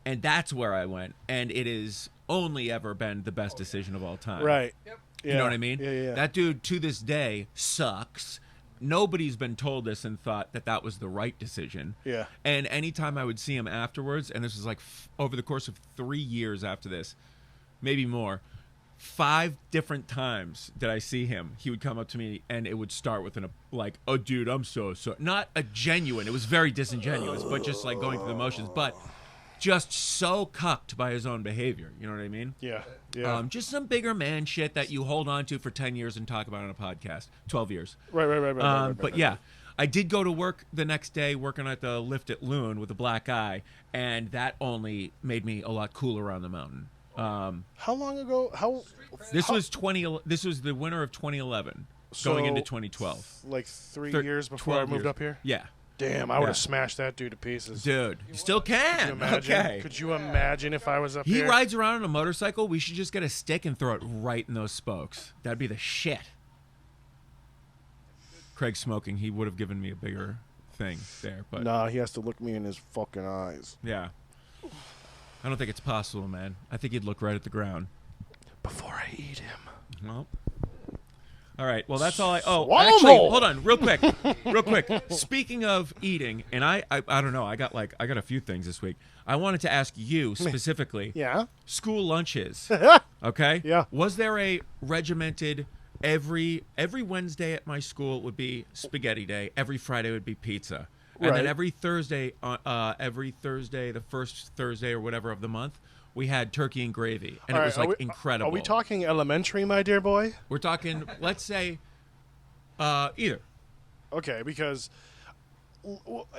Speaker 1: And that's where I went. And it has only ever been the best decision of all time.
Speaker 2: Right. Yep.
Speaker 1: You know what I mean?
Speaker 2: Yeah.
Speaker 1: That dude, to this day, sucks. Nobody's been told this and thought that was the right decision.
Speaker 2: Yeah.
Speaker 1: And anytime I would see him afterwards, and this was like over the course of 3 years after this, maybe more, 5 different times that I see him, he would come up to me and it would start with like, "Oh, dude, I'm so sorry." Not a genuine. It was very disingenuous, but just like going through the motions. But just so cucked by his own behavior. You know what I mean?
Speaker 2: Yeah.
Speaker 1: Just some bigger man shit that you hold on to for 10 years and talk about on a podcast. 12 years.
Speaker 2: Right.
Speaker 1: But yeah, I did go to work the next day working at the lift at Loon with a black eye, and that only made me a lot cooler on the mountain.
Speaker 2: How long ago?
Speaker 1: This was the winter of 2011, going into 2012.
Speaker 2: Like 3 years before I moved up here?
Speaker 1: Yeah.
Speaker 2: Damn, I would have smashed that dude to pieces.
Speaker 1: Dude, you still can.
Speaker 2: Could you imagine?
Speaker 1: Okay.
Speaker 2: Could you imagine if I was up
Speaker 1: He
Speaker 2: here?
Speaker 1: rides around on a motorcycle. We should just get a stick and throw it right in those spokes. That'd be the shit. Craig's smoking. He would have given me a bigger thing there, but
Speaker 2: Nah, he has to look me in his fucking eyes.
Speaker 1: yeah. I don't think it's possible, man. I think he'd look right at the ground.
Speaker 2: Before I eat him.
Speaker 1: Well, all right. Well, that's all I.
Speaker 2: Swallow
Speaker 1: actually,
Speaker 2: more.
Speaker 1: hold on, real quick. Speaking of eating, and I don't know. I got a few things this week. I wanted to ask you specifically.
Speaker 2: Yeah.
Speaker 1: School lunches. Okay.
Speaker 2: Yeah.
Speaker 1: Was there a regimented? Every Wednesday at my school would be spaghetti day. Every Friday would be pizza. And then every Thursday, the first Thursday or whatever of the month, we had turkey and gravy, and it was like incredible.
Speaker 2: Are we talking elementary, my dear boy?
Speaker 1: We're talking, let's say, either.
Speaker 2: Okay, because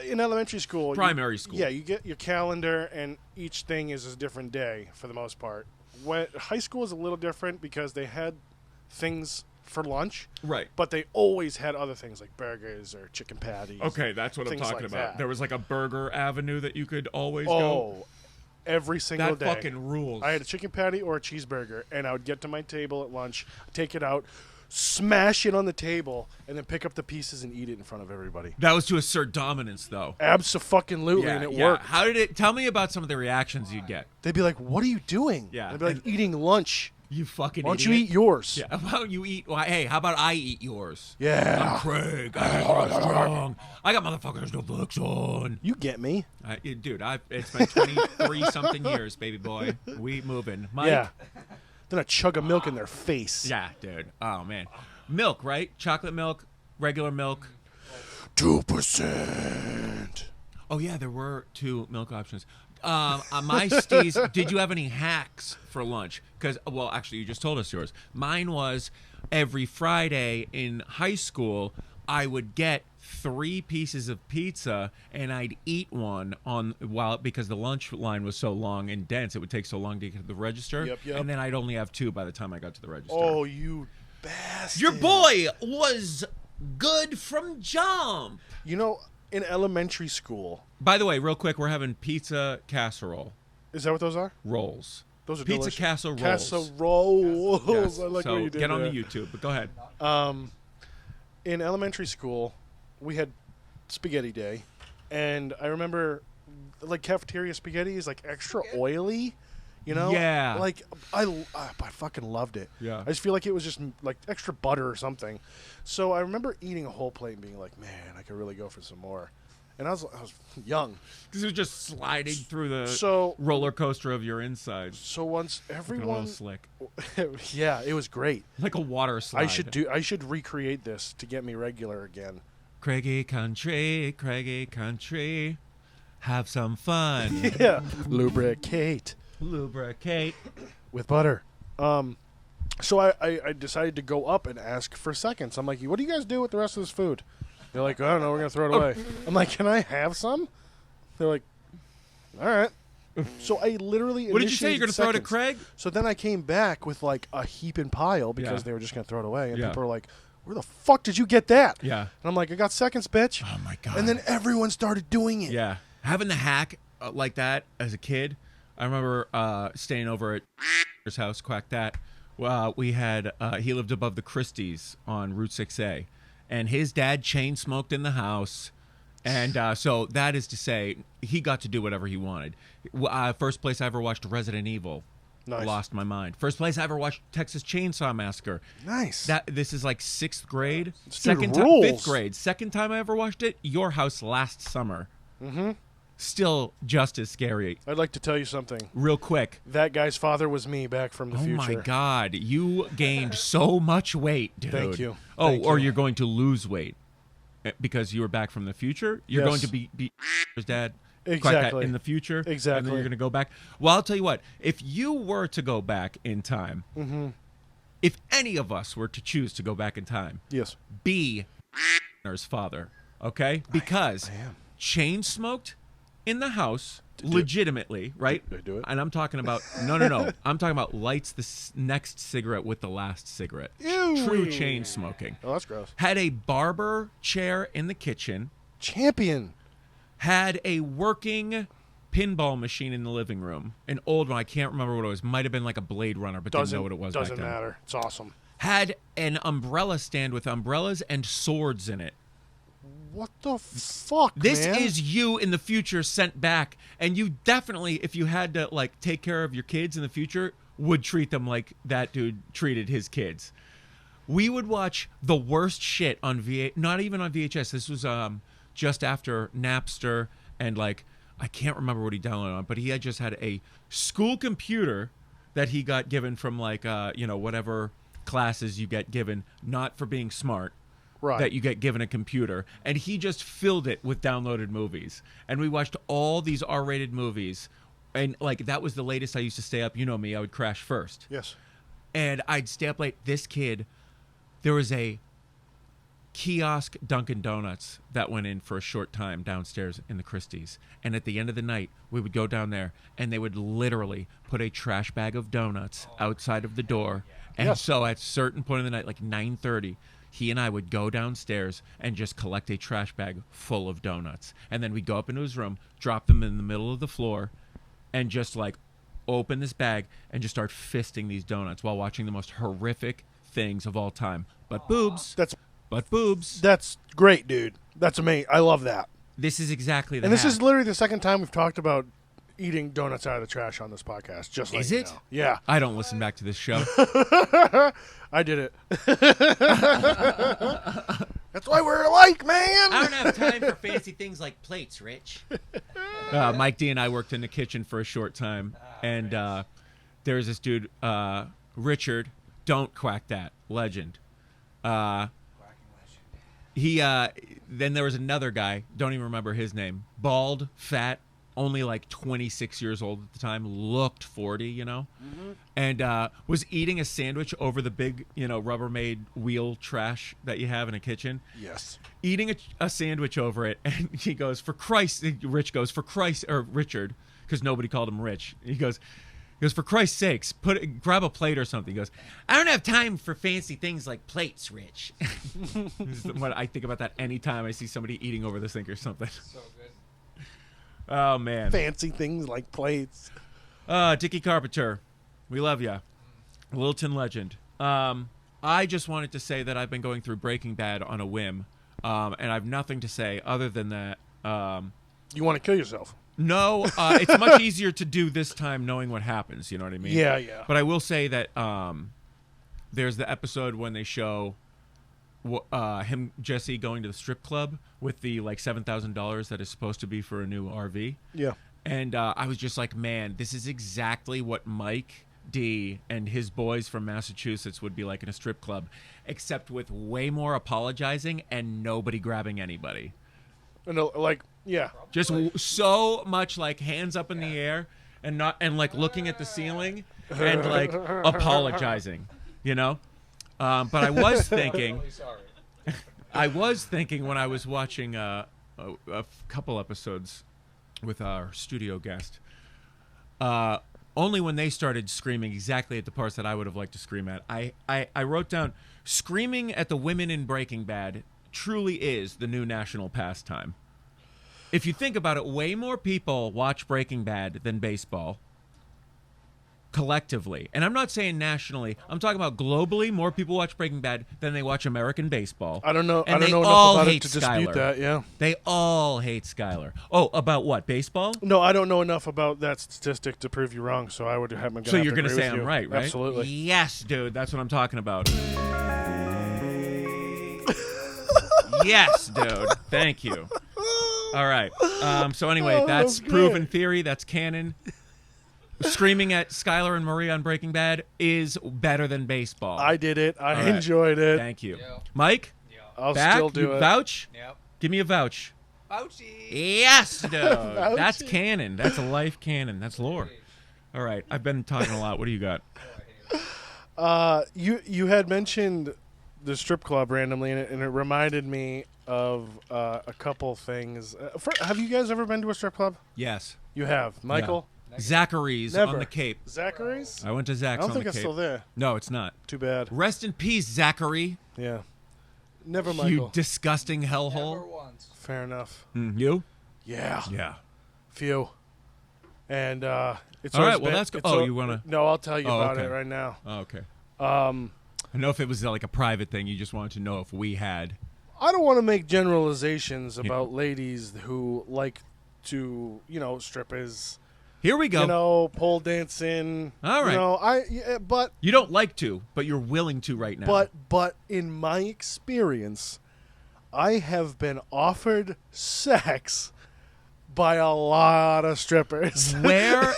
Speaker 2: in elementary school,
Speaker 1: Primary school.
Speaker 2: Yeah, you get your calendar, and each thing is a different day for the most part. High school is a little different because they had things for lunch,
Speaker 1: right?
Speaker 2: But they always had other things like burgers or chicken patties.
Speaker 1: Okay, that's what I'm talking about.
Speaker 2: That.
Speaker 1: There was like a burger avenue that you could always
Speaker 2: go.
Speaker 1: Oh,
Speaker 2: every single day.
Speaker 1: That fucking rules.
Speaker 2: I had a chicken patty or a cheeseburger, and I would get to my table at lunch, take it out, smash it on the table, and then pick up the pieces and eat it in front of everybody.
Speaker 1: That was to assert dominance, though.
Speaker 2: Abso-fucking-lutely, and it worked.
Speaker 1: How did it? Tell me about some of the reactions you'd get.
Speaker 2: They'd be like, "What are you doing?"
Speaker 1: Yeah,
Speaker 2: I'd be like, "Eating lunch."
Speaker 1: You fucking
Speaker 2: Why don't
Speaker 1: idiot.
Speaker 2: you eat yours?
Speaker 1: Yeah, how about you eat... Well, hey, how about I eat yours?
Speaker 2: Yeah.
Speaker 1: I'm Craig. I'm strong. I got motherfuckers to flex on.
Speaker 2: You get me.
Speaker 1: Dude, it's been 23-something years, baby boy. We moving. Mike?
Speaker 2: Yeah. Then a chug of milk in their face.
Speaker 1: Yeah, dude. Oh, man. Milk, right? Chocolate milk, regular milk.
Speaker 2: 2%.
Speaker 1: Oh, yeah, there were 2 milk options. My steez, did you have any hacks for lunch? Because, well, actually, you just told us yours. Mine was every Friday in high school, I would get 3 pieces of pizza, and I'd eat one because the lunch line was so long and dense, it would take so long to get to the register.
Speaker 2: Yep.
Speaker 1: And then I'd only have 2 by the time I got to the register.
Speaker 2: Oh, you bastard.
Speaker 1: Your boy was good from jump.
Speaker 2: You know, in elementary school...
Speaker 1: By the way, real quick, we're having pizza casserole.
Speaker 2: Is that what those are?
Speaker 1: Rolls.
Speaker 2: Those are
Speaker 1: pizza
Speaker 2: delicious.
Speaker 1: casserole.
Speaker 2: Casseroles.
Speaker 1: Yes.
Speaker 2: I like
Speaker 1: so
Speaker 2: what you did
Speaker 1: get on
Speaker 2: there.
Speaker 1: the YouTube, but go ahead.
Speaker 2: In elementary school, we had spaghetti day, and I remember, like, cafeteria spaghetti is like extra oily. You know?
Speaker 1: Yeah.
Speaker 2: Like, I fucking loved it.
Speaker 1: Yeah.
Speaker 2: I just feel like it was just, like, extra butter or something. So I remember eating a whole plate and being like, man, I could really go for some more. And I was young.
Speaker 1: Because it was just sliding through the roller coaster of your insides.
Speaker 2: So once everyone...
Speaker 1: Looking a little slick.
Speaker 2: Yeah, it was great.
Speaker 1: Like a water slide.
Speaker 2: I should recreate this to get me regular again.
Speaker 1: Craigie country, have some fun.
Speaker 2: Yeah. Lubricate.
Speaker 1: With
Speaker 2: butter. So I decided to go up and ask for seconds. I'm like, what do you guys do with the rest of this food? They're like, I don't know, we're going to throw it away. I'm like, can I have some? They're like, all right. So I literally
Speaker 1: What did you say? You're going to throw it at Craig?
Speaker 2: So then I came back with like a heap and pile because they were just going to throw it away. And
Speaker 1: Yeah.
Speaker 2: people were like, where the fuck did you get that?
Speaker 1: Yeah.
Speaker 2: And I'm like, I got seconds, bitch.
Speaker 1: Oh, my God.
Speaker 2: And then everyone started doing it.
Speaker 1: Yeah. Having the hack like that as a kid, I remember staying over at his house, Quack That. We had, he lived above the Christie's on Route 6A. And his dad chain smoked in the house. And so that is to say, he got to do whatever he wanted. First place I ever watched Resident Evil.
Speaker 2: Nice.
Speaker 1: Lost my mind. First place I ever watched Texas Chainsaw Massacre.
Speaker 2: Nice.
Speaker 1: This is like 6th grade.
Speaker 2: Second time,
Speaker 1: 5th grade. Second time I ever watched it, Your House last summer. Mm-hmm. Still just as scary.
Speaker 2: I'd like to tell you something.
Speaker 1: Real quick.
Speaker 2: That guy's father was me back from the future.
Speaker 1: Oh, my God. You gained so much weight, dude.
Speaker 2: Thank you.
Speaker 1: Oh,
Speaker 2: Thank
Speaker 1: or
Speaker 2: you.
Speaker 1: you're going to lose weight because you were back from the future? You're
Speaker 2: Yes.
Speaker 1: going to be his dad?
Speaker 2: Exactly.
Speaker 1: In the future?
Speaker 2: Exactly.
Speaker 1: And then you're going to go back? Well, I'll tell you what. If you were to go back in time, if any of us were to choose to go back in time,
Speaker 2: Yes.
Speaker 1: be father, okay? Because
Speaker 2: I am.
Speaker 1: chain smoked in the house legitimately, right?
Speaker 2: Did I do it?
Speaker 1: And I'm talking about no. I'm talking about lights the next cigarette with the last cigarette.
Speaker 2: Ew.
Speaker 1: True chain smoking.
Speaker 2: Oh, that's gross.
Speaker 1: Had a barber chair in the kitchen.
Speaker 2: Champion.
Speaker 1: Had a working pinball machine in the living room. An old one. I can't remember what it was. Might have been like a Blade Runner, but didn't know what it was.
Speaker 2: Doesn't
Speaker 1: back then.
Speaker 2: matter. It's awesome.
Speaker 1: Had an umbrella stand with umbrellas and swords in it.
Speaker 2: What the fuck,
Speaker 1: This
Speaker 2: man?
Speaker 1: is you in the future sent back, and you definitely, if you had to like take care of your kids in the future, would treat them like that dude treated his kids. We would watch the worst shit on not even on VHS. This was just after Napster, and like I can't remember what he downloaded on, but he had just had a school computer that he got given from like whatever classes you get given, not for being smart.
Speaker 2: Right.
Speaker 1: That you get given a computer, and he just filled it with downloaded movies, and we watched all these R-rated movies, and like that was the latest. I used to stay up. You know me, I would crash first.
Speaker 2: Yes.
Speaker 1: And I'd stay up late. This kid, there was a kiosk Dunkin' Donuts that went in for a short time downstairs in the Christie's, and at the end of the night we would go down there, and they would literally put a trash bag of donuts outside of the door, and
Speaker 2: Yes.
Speaker 1: so at a certain point in the night, like 9:30, he and I would go downstairs and just collect a trash bag full of donuts. And then we'd go up into his room, drop them in the middle of the floor, and just like open this bag and just start fisting these donuts while watching the most horrific things of all time. But boobs. But boobs.
Speaker 2: That's great, dude. That's amazing. I love that.
Speaker 1: This is exactly the
Speaker 2: And this
Speaker 1: hack.
Speaker 2: is literally the second time we've talked about eating donuts out of the trash on this podcast. Just like
Speaker 1: Is it?
Speaker 2: Yeah.
Speaker 1: I don't listen back to this show.
Speaker 2: I did it. That's why we're alike, man.
Speaker 3: I don't have time for fancy things like plates, Rich.
Speaker 1: Mike D and I worked in the kitchen for a short time, and there was this dude, Richard. Don't quack that legend. He then there was another guy. Don't even remember his name. Bald, fat, only like 26 years old at the time. Looked 40, and was eating a sandwich over the big, Rubbermaid wheel trash that you have in a kitchen.
Speaker 2: Yes.
Speaker 1: Eating a sandwich over it, and he goes, "For Christ!" Rich goes, "For Christ," or Richard, because nobody called him Rich. He goes, "For Christ's sakes, grab a plate or something." He goes,
Speaker 3: I don't have time for fancy things like plates, Rich.
Speaker 1: This is what I think about that anytime I see somebody eating over the sink or something.
Speaker 3: So good.
Speaker 1: Oh man,
Speaker 2: Fancy things like plates.
Speaker 1: Dickie Carpenter, we love ya, Littleton legend. I just wanted to say that I've been going through Breaking Bad on a whim, and I have nothing to say other than that.
Speaker 2: You want to kill yourself?
Speaker 1: No, it's much easier to do this time knowing what happens. You know what I mean?
Speaker 2: Yeah, yeah.
Speaker 1: But I will say that there's the episode when they show Jesse going to the strip club with the like $7,000 that is supposed to be for a new RV.
Speaker 2: Yeah.
Speaker 1: And I was just like, man, this is exactly what Mike D and his boys from Massachusetts would be like in a strip club, except with way more apologizing and nobody grabbing anybody.
Speaker 2: No, like, yeah.
Speaker 1: Just so much like hands up in the air and like looking at the ceiling and like apologizing, you know? But I was thinking, when I was watching a couple episodes with our studio guest, only when they started screaming exactly at the parts that I would have liked to scream at. I wrote down, screaming at the women in Breaking Bad truly is the new national pastime. If you think about it, way more people watch Breaking Bad than baseball. Collectively. And I'm not saying nationally. I'm talking about globally. More people watch Breaking Bad than they watch American baseball.
Speaker 2: I don't know.
Speaker 1: And
Speaker 2: I don't
Speaker 1: they
Speaker 2: know
Speaker 1: all
Speaker 2: enough about
Speaker 1: hate
Speaker 2: it to dispute
Speaker 1: Skyler.
Speaker 2: that. Yeah.
Speaker 1: They all hate Skyler. Oh, about what? Baseball?
Speaker 2: No, I don't know enough about that statistic to prove you wrong. So I would have.
Speaker 1: So you're
Speaker 2: going to
Speaker 1: say I'm right, right?
Speaker 2: Absolutely.
Speaker 1: Yes, dude. That's what I'm talking about. Yes, dude. Thank you. All right. So anyway, that's proven theory. That's canon. Screaming at Skyler and Maria on Breaking Bad is better than baseball.
Speaker 2: I did it. I
Speaker 1: right.
Speaker 2: enjoyed it.
Speaker 1: Thank you.
Speaker 4: Yep.
Speaker 1: Mike?
Speaker 4: Yeah.
Speaker 2: I'll
Speaker 1: Back?
Speaker 2: still do
Speaker 1: You
Speaker 2: it.
Speaker 1: vouch?
Speaker 4: Yep.
Speaker 1: Give me a vouch.
Speaker 4: Fauci.
Speaker 1: Yes, dude. That's
Speaker 2: Vouchy.
Speaker 1: canon. That's a life canon. That's lore. All right. I've been talking a lot. What do you got?
Speaker 2: You had mentioned the strip club randomly, and it reminded me of a couple things. Have you guys ever been to a strip club?
Speaker 1: Yes.
Speaker 2: You have. Michael?
Speaker 1: Zachary's
Speaker 2: Never.
Speaker 1: on the Cape.
Speaker 2: Zachary's?
Speaker 1: I went to Zach's
Speaker 2: I don't
Speaker 1: on
Speaker 2: think
Speaker 1: the
Speaker 2: it's
Speaker 1: Cape.
Speaker 2: still there.
Speaker 1: No, it's not.
Speaker 2: Too bad.
Speaker 1: Rest in peace, Zachary.
Speaker 2: Yeah. Never,
Speaker 1: You
Speaker 2: Michael.
Speaker 1: disgusting
Speaker 4: Never
Speaker 1: hellhole.
Speaker 4: once.
Speaker 2: Fair enough.
Speaker 1: You?
Speaker 2: Yeah.
Speaker 1: Yeah.
Speaker 2: Few. And it's
Speaker 1: All
Speaker 2: always
Speaker 1: right, well,
Speaker 2: been-
Speaker 1: that's go-
Speaker 2: it's
Speaker 1: oh,
Speaker 2: al-
Speaker 1: you wanna-
Speaker 2: No, I'll tell you
Speaker 1: Oh,
Speaker 2: about
Speaker 1: okay.
Speaker 2: it right now.
Speaker 1: Oh, okay.
Speaker 2: Um,
Speaker 1: I know if it was like a private thing, you just wanted to know if we had.
Speaker 2: I don't want to make generalizations about ladies who like to, strippers,
Speaker 1: Here we go.
Speaker 2: pole dancing.
Speaker 1: All right.
Speaker 2: But
Speaker 1: You don't like to, but you're willing to right now.
Speaker 2: but in my experience, I have been offered sex by a lot of strippers.
Speaker 1: where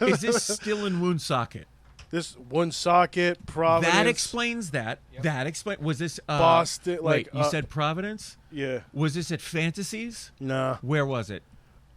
Speaker 1: is this still in Woonsocket?
Speaker 2: This Woonsocket, Providence.
Speaker 1: That explains that.
Speaker 4: Yep.
Speaker 1: That explains. Was this
Speaker 2: Boston,
Speaker 1: Wait,
Speaker 2: like,
Speaker 1: you said Providence?
Speaker 2: Yeah.
Speaker 1: Was this at Fantasies?
Speaker 2: Nah.
Speaker 1: Where was it?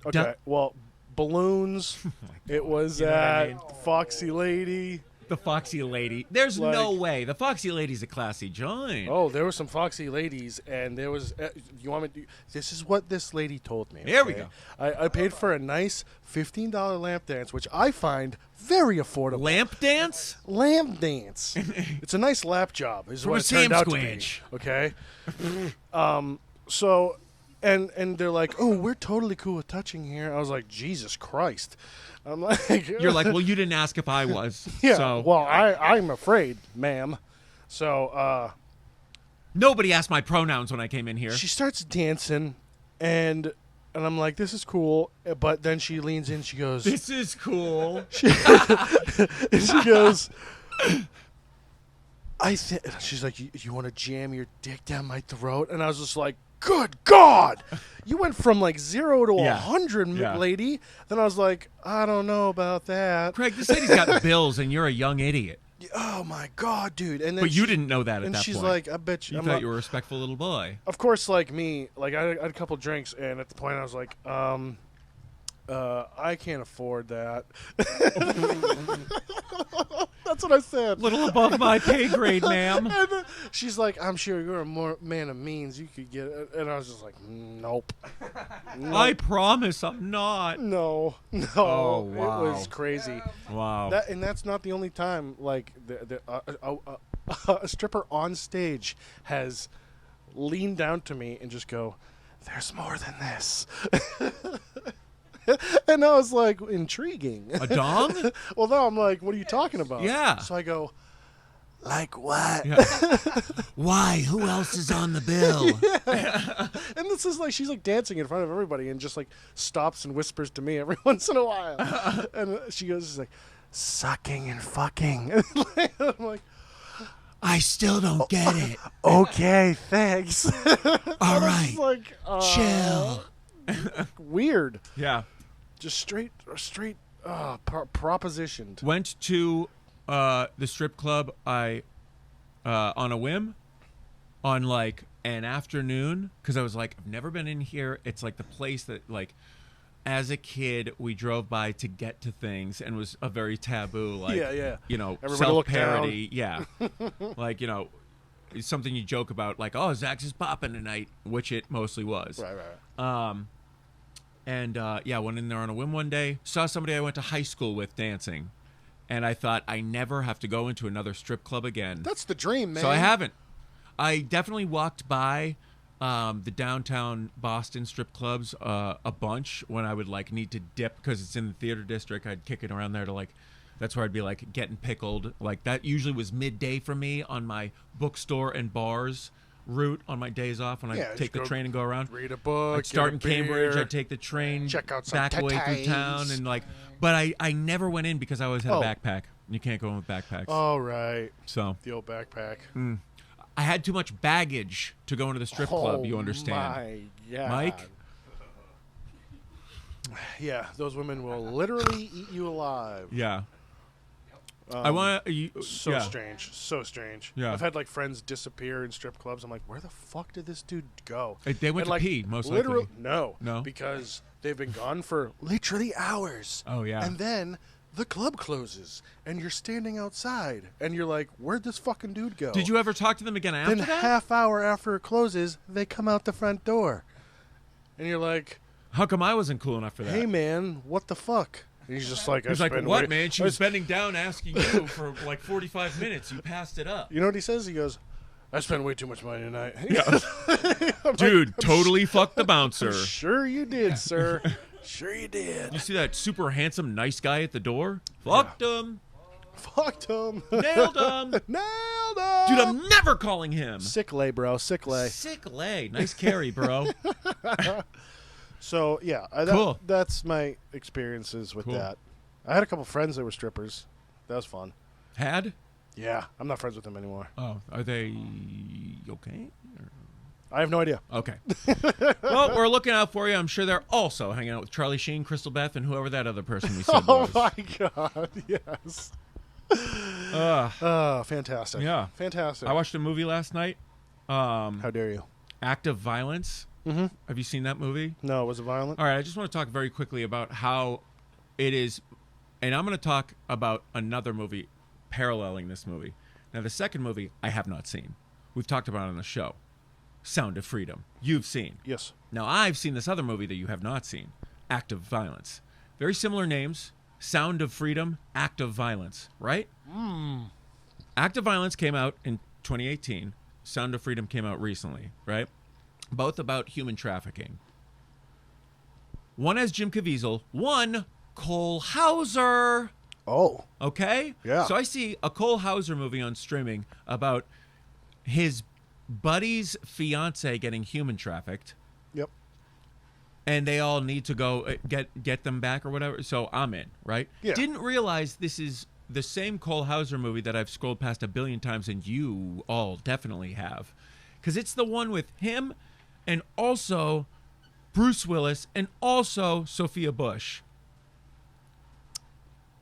Speaker 2: Okay. Well, balloons. It was
Speaker 1: You know what I
Speaker 2: at
Speaker 1: mean?
Speaker 2: Foxy Lady.
Speaker 1: The Foxy Lady. There's
Speaker 2: Like-
Speaker 1: no way. The Foxy Lady's a classy joint.
Speaker 2: Oh, there were some Foxy Ladies, and there was. You want me to? This is what this lady told me.
Speaker 1: Here we
Speaker 2: okay?
Speaker 1: go.
Speaker 2: I paid for a nice $15 lamp dance, which I find very affordable.
Speaker 1: Lamp dance?
Speaker 2: Lamp dance. It's a nice lap job. Is
Speaker 1: From
Speaker 2: what
Speaker 1: a
Speaker 2: it turned
Speaker 1: Sam's
Speaker 2: out
Speaker 1: Squinch.
Speaker 2: to be. Okay. So, and they're like, oh, we're totally cool with touching here. I was like, Jesus Christ. I'm like,
Speaker 1: You're like, well, you didn't ask if I was.
Speaker 2: yeah.
Speaker 1: So
Speaker 2: Well, I'm afraid, ma'am. So,
Speaker 1: nobody asked my pronouns when I came in here.
Speaker 2: she starts dancing, and I'm like, this is cool. But then she leans in. She goes,
Speaker 1: This is cool.
Speaker 2: she goes, she's like, you want to jam your dick down my throat? And I was just like, good God. You went from like 0 to
Speaker 1: Yeah.
Speaker 2: 100,
Speaker 1: Yeah.
Speaker 2: lady. Then I was like, I don't know about that.
Speaker 1: Craig, this lady's got bills, and you're a young idiot.
Speaker 2: Oh my God, dude. And then
Speaker 1: But you
Speaker 2: she-
Speaker 1: didn't know that at
Speaker 2: And
Speaker 1: that
Speaker 2: she's
Speaker 1: point.
Speaker 2: like, I bet you.
Speaker 1: You
Speaker 2: I'm
Speaker 1: thought
Speaker 2: not-
Speaker 1: you were a respectful little boy.
Speaker 2: Of course, like me, like I had a couple drinks, and at the point I was like, I can't afford that. That's what I said.
Speaker 1: Little above my pay grade, ma'am.
Speaker 2: And she's like, I'm sure you're a more man of means. You could get it. And I was just like, nope.
Speaker 1: I promise I'm not.
Speaker 2: No.
Speaker 1: Oh, wow.
Speaker 2: It was crazy.
Speaker 1: Wow.
Speaker 2: And that's not the only time, like, a stripper on stage has leaned down to me and just go, there's more than this. And I was like, intriguing.
Speaker 1: A dong?
Speaker 2: Well, now I'm like, what are you talking about?
Speaker 1: Yeah.
Speaker 2: So I go, Like what?
Speaker 1: Yeah.
Speaker 3: Why? Who else is on the bill?
Speaker 2: And this is like, she's like dancing in front of everybody and just like stops and whispers to me every once in a while. And she goes, she's like, sucking and fucking. And I'm like,
Speaker 3: I still don't get it.
Speaker 2: okay, thanks.
Speaker 3: All right.
Speaker 2: Like,
Speaker 3: Chill.
Speaker 2: weird.
Speaker 1: Yeah.
Speaker 2: Just straight propositioned.
Speaker 1: Went to the strip club on a whim on like an afternoon because I was like, I've never been in here. It's like the place that like as a kid we drove by to get to things and was a very taboo, like you know,
Speaker 2: Everybody look
Speaker 1: self-parody. Yeah. Like, you know, it's something you joke about, like, oh, Zach's is popping tonight, which it mostly was.
Speaker 2: Right.
Speaker 1: And went in there on a whim one day, saw somebody I went to high school with dancing, and I thought I never have to go into another strip club again.
Speaker 2: That's the dream, man.
Speaker 1: So I haven't. I definitely walked by the downtown Boston strip clubs a bunch when I would like need to dip because it's in the theater district. I'd kick it around there to like, that's where I'd be like getting pickled. Like that usually was midday for me on my bookstore and bars route on my days off when I take the train and go around.
Speaker 2: Read a book.
Speaker 1: I'd start in Cambridge.
Speaker 2: Beer,
Speaker 1: I'd take the train
Speaker 2: check out some
Speaker 1: back away through town and like. But I never went in because I always had a backpack. You can't go in with backpacks.
Speaker 2: Oh right.
Speaker 1: So
Speaker 2: the old backpack.
Speaker 1: I had too much baggage to go into the strip club. You understand, Mike?
Speaker 2: Yeah, those women will literally eat you alive.
Speaker 1: Yeah. I want
Speaker 2: so strange.
Speaker 1: Yeah.
Speaker 2: I've had like friends disappear in strip clubs. I'm like, where the fuck did this dude go?
Speaker 1: They went to pee, most likely.
Speaker 2: No,
Speaker 1: No,
Speaker 2: because they've been gone for literally hours.
Speaker 1: Oh yeah.
Speaker 2: And then the club closes, and you're standing outside, and you're like, where'd this fucking dude go?
Speaker 1: Did you ever talk to them again after
Speaker 2: then
Speaker 1: that?
Speaker 2: Half hour after it closes, they come out the front door, and you're like,
Speaker 1: how come I wasn't cool enough for that?
Speaker 2: hey man, what the fuck? And he's just like,
Speaker 1: he's like, what, man? She was bending down asking you for like 45 minutes. You passed it up.
Speaker 2: You know what he says? He goes, I spent way too much money tonight.
Speaker 1: Yeah. Dude, like, totally fucked the bouncer.
Speaker 2: Sure you did, sir. Sure you did.
Speaker 1: You see that super handsome, nice guy at the door? Fucked him.
Speaker 2: Fucked him.
Speaker 1: Nailed him.
Speaker 2: Nailed him.
Speaker 1: Dude, I'm never calling him.
Speaker 2: Sick lay, bro. Sick lay.
Speaker 1: Sick lay. Nice carry, bro.
Speaker 2: So, yeah.
Speaker 1: Cool.
Speaker 2: That's my experiences with that. I had a couple friends that were strippers. That was fun.
Speaker 1: Had?
Speaker 2: Yeah. I'm not friends with them anymore.
Speaker 1: Oh, are they okay?
Speaker 2: I have no idea.
Speaker 1: Okay. Well, we're looking out for you. I'm sure they're also hanging out with Charlie Sheen, Crystal Beth, and whoever that other person we said was.
Speaker 2: Oh, my God. Yes. Fantastic.
Speaker 1: Yeah.
Speaker 2: Fantastic.
Speaker 1: I watched a movie last night.
Speaker 2: How dare you?
Speaker 1: Act of Violence.
Speaker 2: Mm-hmm.
Speaker 1: Have you seen that movie?
Speaker 2: No, was it violent?
Speaker 1: All right, I just want to talk very quickly about how it is, and I'm going to talk about another movie paralleling this movie. Now, the second movie I have not seen. We've talked about it on the show. Sound of Freedom. You've seen.
Speaker 2: Yes.
Speaker 1: Now, I've seen this other movie that you have not seen, Act of Violence. Very similar names. Sound of Freedom, Act of Violence, right? Act of Violence came out in 2018. Sound of Freedom came out recently, right? Both about human trafficking. One has Jim Caviezel, one Cole Hauser.
Speaker 2: Oh.
Speaker 1: Okay?
Speaker 2: Yeah.
Speaker 1: So I see a Cole Hauser movie on streaming about his buddy's fiance getting human trafficked.
Speaker 2: Yep.
Speaker 1: And they all need to go get them back or whatever. So I'm in, right?
Speaker 2: Yeah.
Speaker 1: Didn't realize this is the same Cole Hauser movie that I've scrolled past a billion times, and you all definitely have. Because it's the one with him and also Bruce Willis and also Sophia Bush.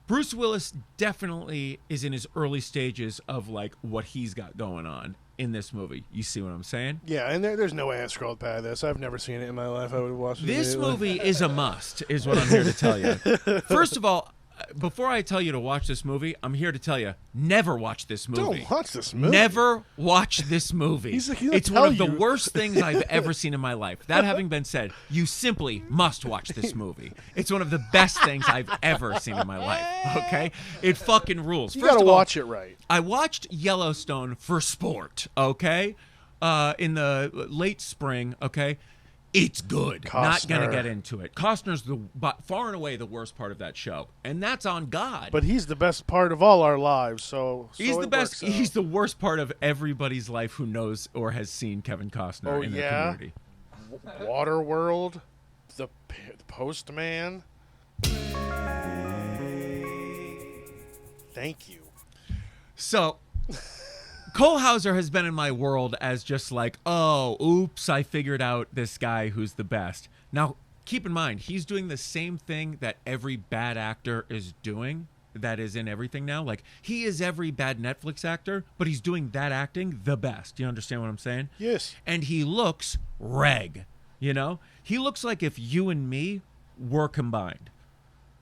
Speaker 1: Bruce Willis definitely is in his early stages of like what he's got going on in this movie. You see what I'm saying?
Speaker 2: Yeah, and there's no way I scrolled past this. I've never seen it in my life. I would have watched it.
Speaker 1: This movie is a must, is what I'm here to tell you. First of all, before I tell you to watch this movie, I'm here to tell you, never watch this movie.
Speaker 2: Don't watch this movie.
Speaker 1: Never watch this movie. It's one of the worst things I've ever seen in my life. That having been said, you simply must watch this movie. It's one of the best things I've ever seen in my life, okay? It fucking rules.
Speaker 2: You gotta watch it right.
Speaker 1: I watched Yellowstone for sport, okay? In the late spring, okay? It's good. Not going to
Speaker 2: Costner.
Speaker 1: get into it. Costner's far and away the worst part of that show, and that's on God.
Speaker 2: But he's the best part of all our lives, so
Speaker 1: He's the
Speaker 2: it
Speaker 1: best.
Speaker 2: works out.
Speaker 1: He's the worst part of everybody's life who knows or has seen Kevin Costner in the community.
Speaker 2: Waterworld, the Postman. Thank you.
Speaker 1: So, Cole Hauser has been in my world as just like, oh, oops, I figured out this guy who's the best. Now, keep in mind, he's doing the same thing that every bad actor is doing that is in everything now. Like, he is every bad Netflix actor, but he's doing that acting the best. You understand what I'm saying?
Speaker 2: Yes.
Speaker 1: And he looks reg, you know? He looks like if you and me were combined.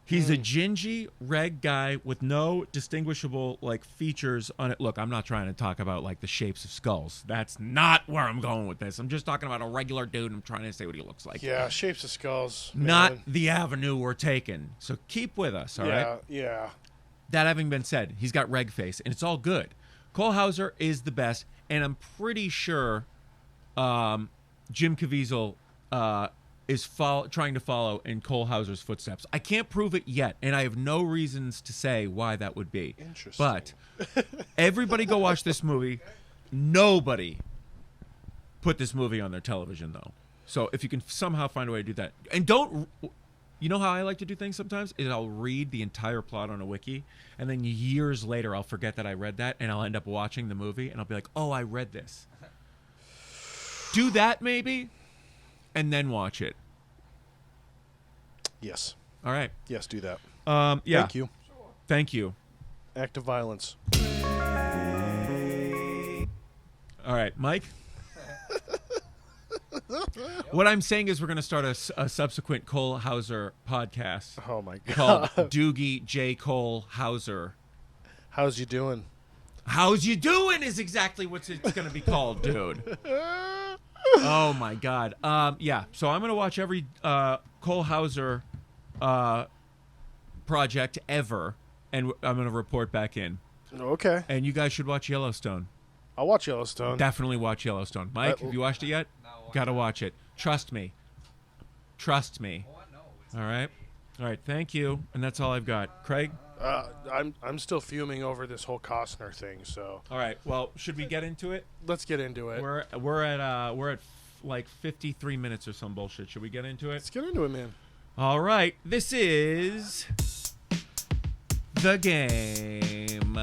Speaker 1: He's a gingy reg guy with no distinguishable like features on it. Look, I'm not trying to talk about like the shapes of skulls. That's not where I'm going with this. I'm just talking about a regular dude. I'm trying to say what he looks like.
Speaker 2: Yeah, shapes of skulls.
Speaker 1: Not
Speaker 2: man.
Speaker 1: the avenue we're taking. So keep with us, all right?
Speaker 2: Yeah.
Speaker 1: That having been said, he's got reg face, and it's all good. Cole Hauser is the best, and I'm pretty sure Jim Caviezel is trying to follow in Cole Hauser's footsteps. I can't prove it yet, and I have no reasons to say why that would be.
Speaker 2: Interesting.
Speaker 1: But everybody go watch this movie. Nobody put this movie on their television, though. So if you can somehow find a way to do that. And don't... You know how I like to do things sometimes? Is I'll read the entire plot on a wiki, and then years later I'll forget that I read that, and I'll end up watching the movie, and I'll be like, oh, I read this. Do that, maybe, and then watch it.
Speaker 2: Yes.
Speaker 1: All right.
Speaker 2: Yes, do that.
Speaker 1: Yeah.
Speaker 2: Thank you.
Speaker 1: Thank you.
Speaker 2: Act of violence.
Speaker 1: All right, Mike? What I'm saying is we're going to start a subsequent Cole Hauser podcast
Speaker 2: Oh, my God.
Speaker 1: called Doogie J. Cole Hauser.
Speaker 2: How's you doing?
Speaker 1: How's you doing is exactly what it's going to be called, dude. Oh, my God. Yeah, so I'm going to watch every Cole Hauser project ever, and I'm going to report back in.
Speaker 2: Okay.
Speaker 1: And you guys should watch Yellowstone.
Speaker 2: I'll watch Yellowstone.
Speaker 1: Definitely watch Yellowstone. Mike, have you watched it yet? Gotta watch it. Trust me. Trust me. All right? All right, thank you. And that's all I've got. Craig?
Speaker 2: I'm still fuming over this whole Costner thing, so
Speaker 1: All right, well, should we get into it?
Speaker 2: let's get into it.
Speaker 1: We're at like 53 minutes or some bullshit. Should we get into it?
Speaker 2: Let's get into it, man.
Speaker 1: All right, this is the game.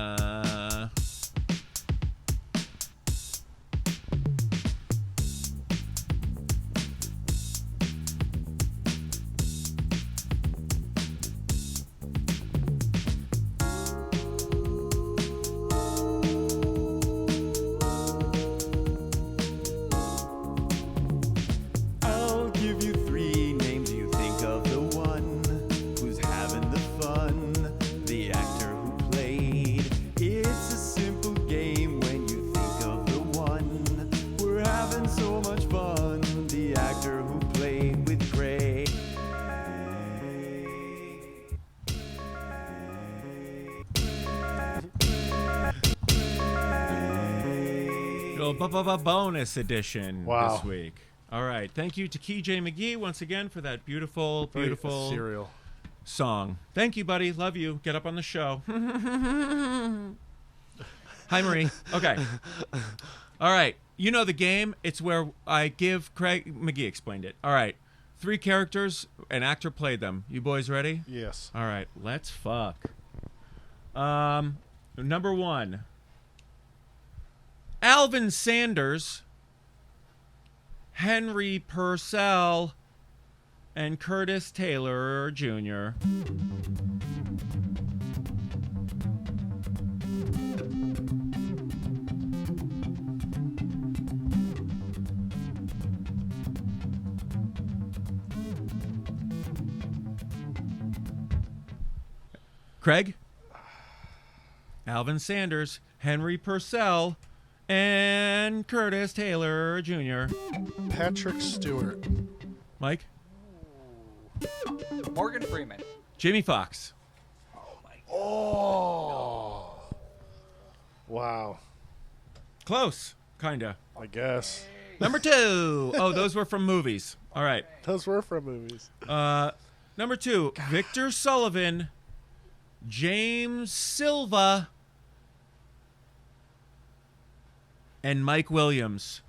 Speaker 4: I'll give you three names. You think of the one who's having the fun, the actor who played. It's a simple game when you think of the one. We're having so much fun, the actor who played with Craig.
Speaker 1: Little bonus edition
Speaker 2: Wow.
Speaker 1: this week. All right. Thank you to KJ McGee once again for that beautiful, beautiful
Speaker 2: cereal.
Speaker 1: song. Thank you, buddy. Love you. Get up on the show. Hi, Marie. Okay. All right. You know the game. It's where I give Craig McGee explained it. All right. 3 characters. An actor played them. You boys ready?
Speaker 2: Yes.
Speaker 1: All right. Let's fuck. Number 1. Alvin Sanders, Henry Purcell, and Curtis Taylor Jr. Craig? Alvin Sanders, Henry Purcell, and Curtis Taylor Jr.
Speaker 2: Patrick Stewart.
Speaker 1: Mike?
Speaker 5: Morgan Freeman.
Speaker 1: Jamie Foxx.
Speaker 2: Oh. Wow.
Speaker 1: Close. Kinda.
Speaker 2: I guess.
Speaker 1: Number 2. Oh, those were from movies. All right.
Speaker 2: Those were from movies.
Speaker 1: Number 2, Victor Sullivan, James Silva, and Mike Williams.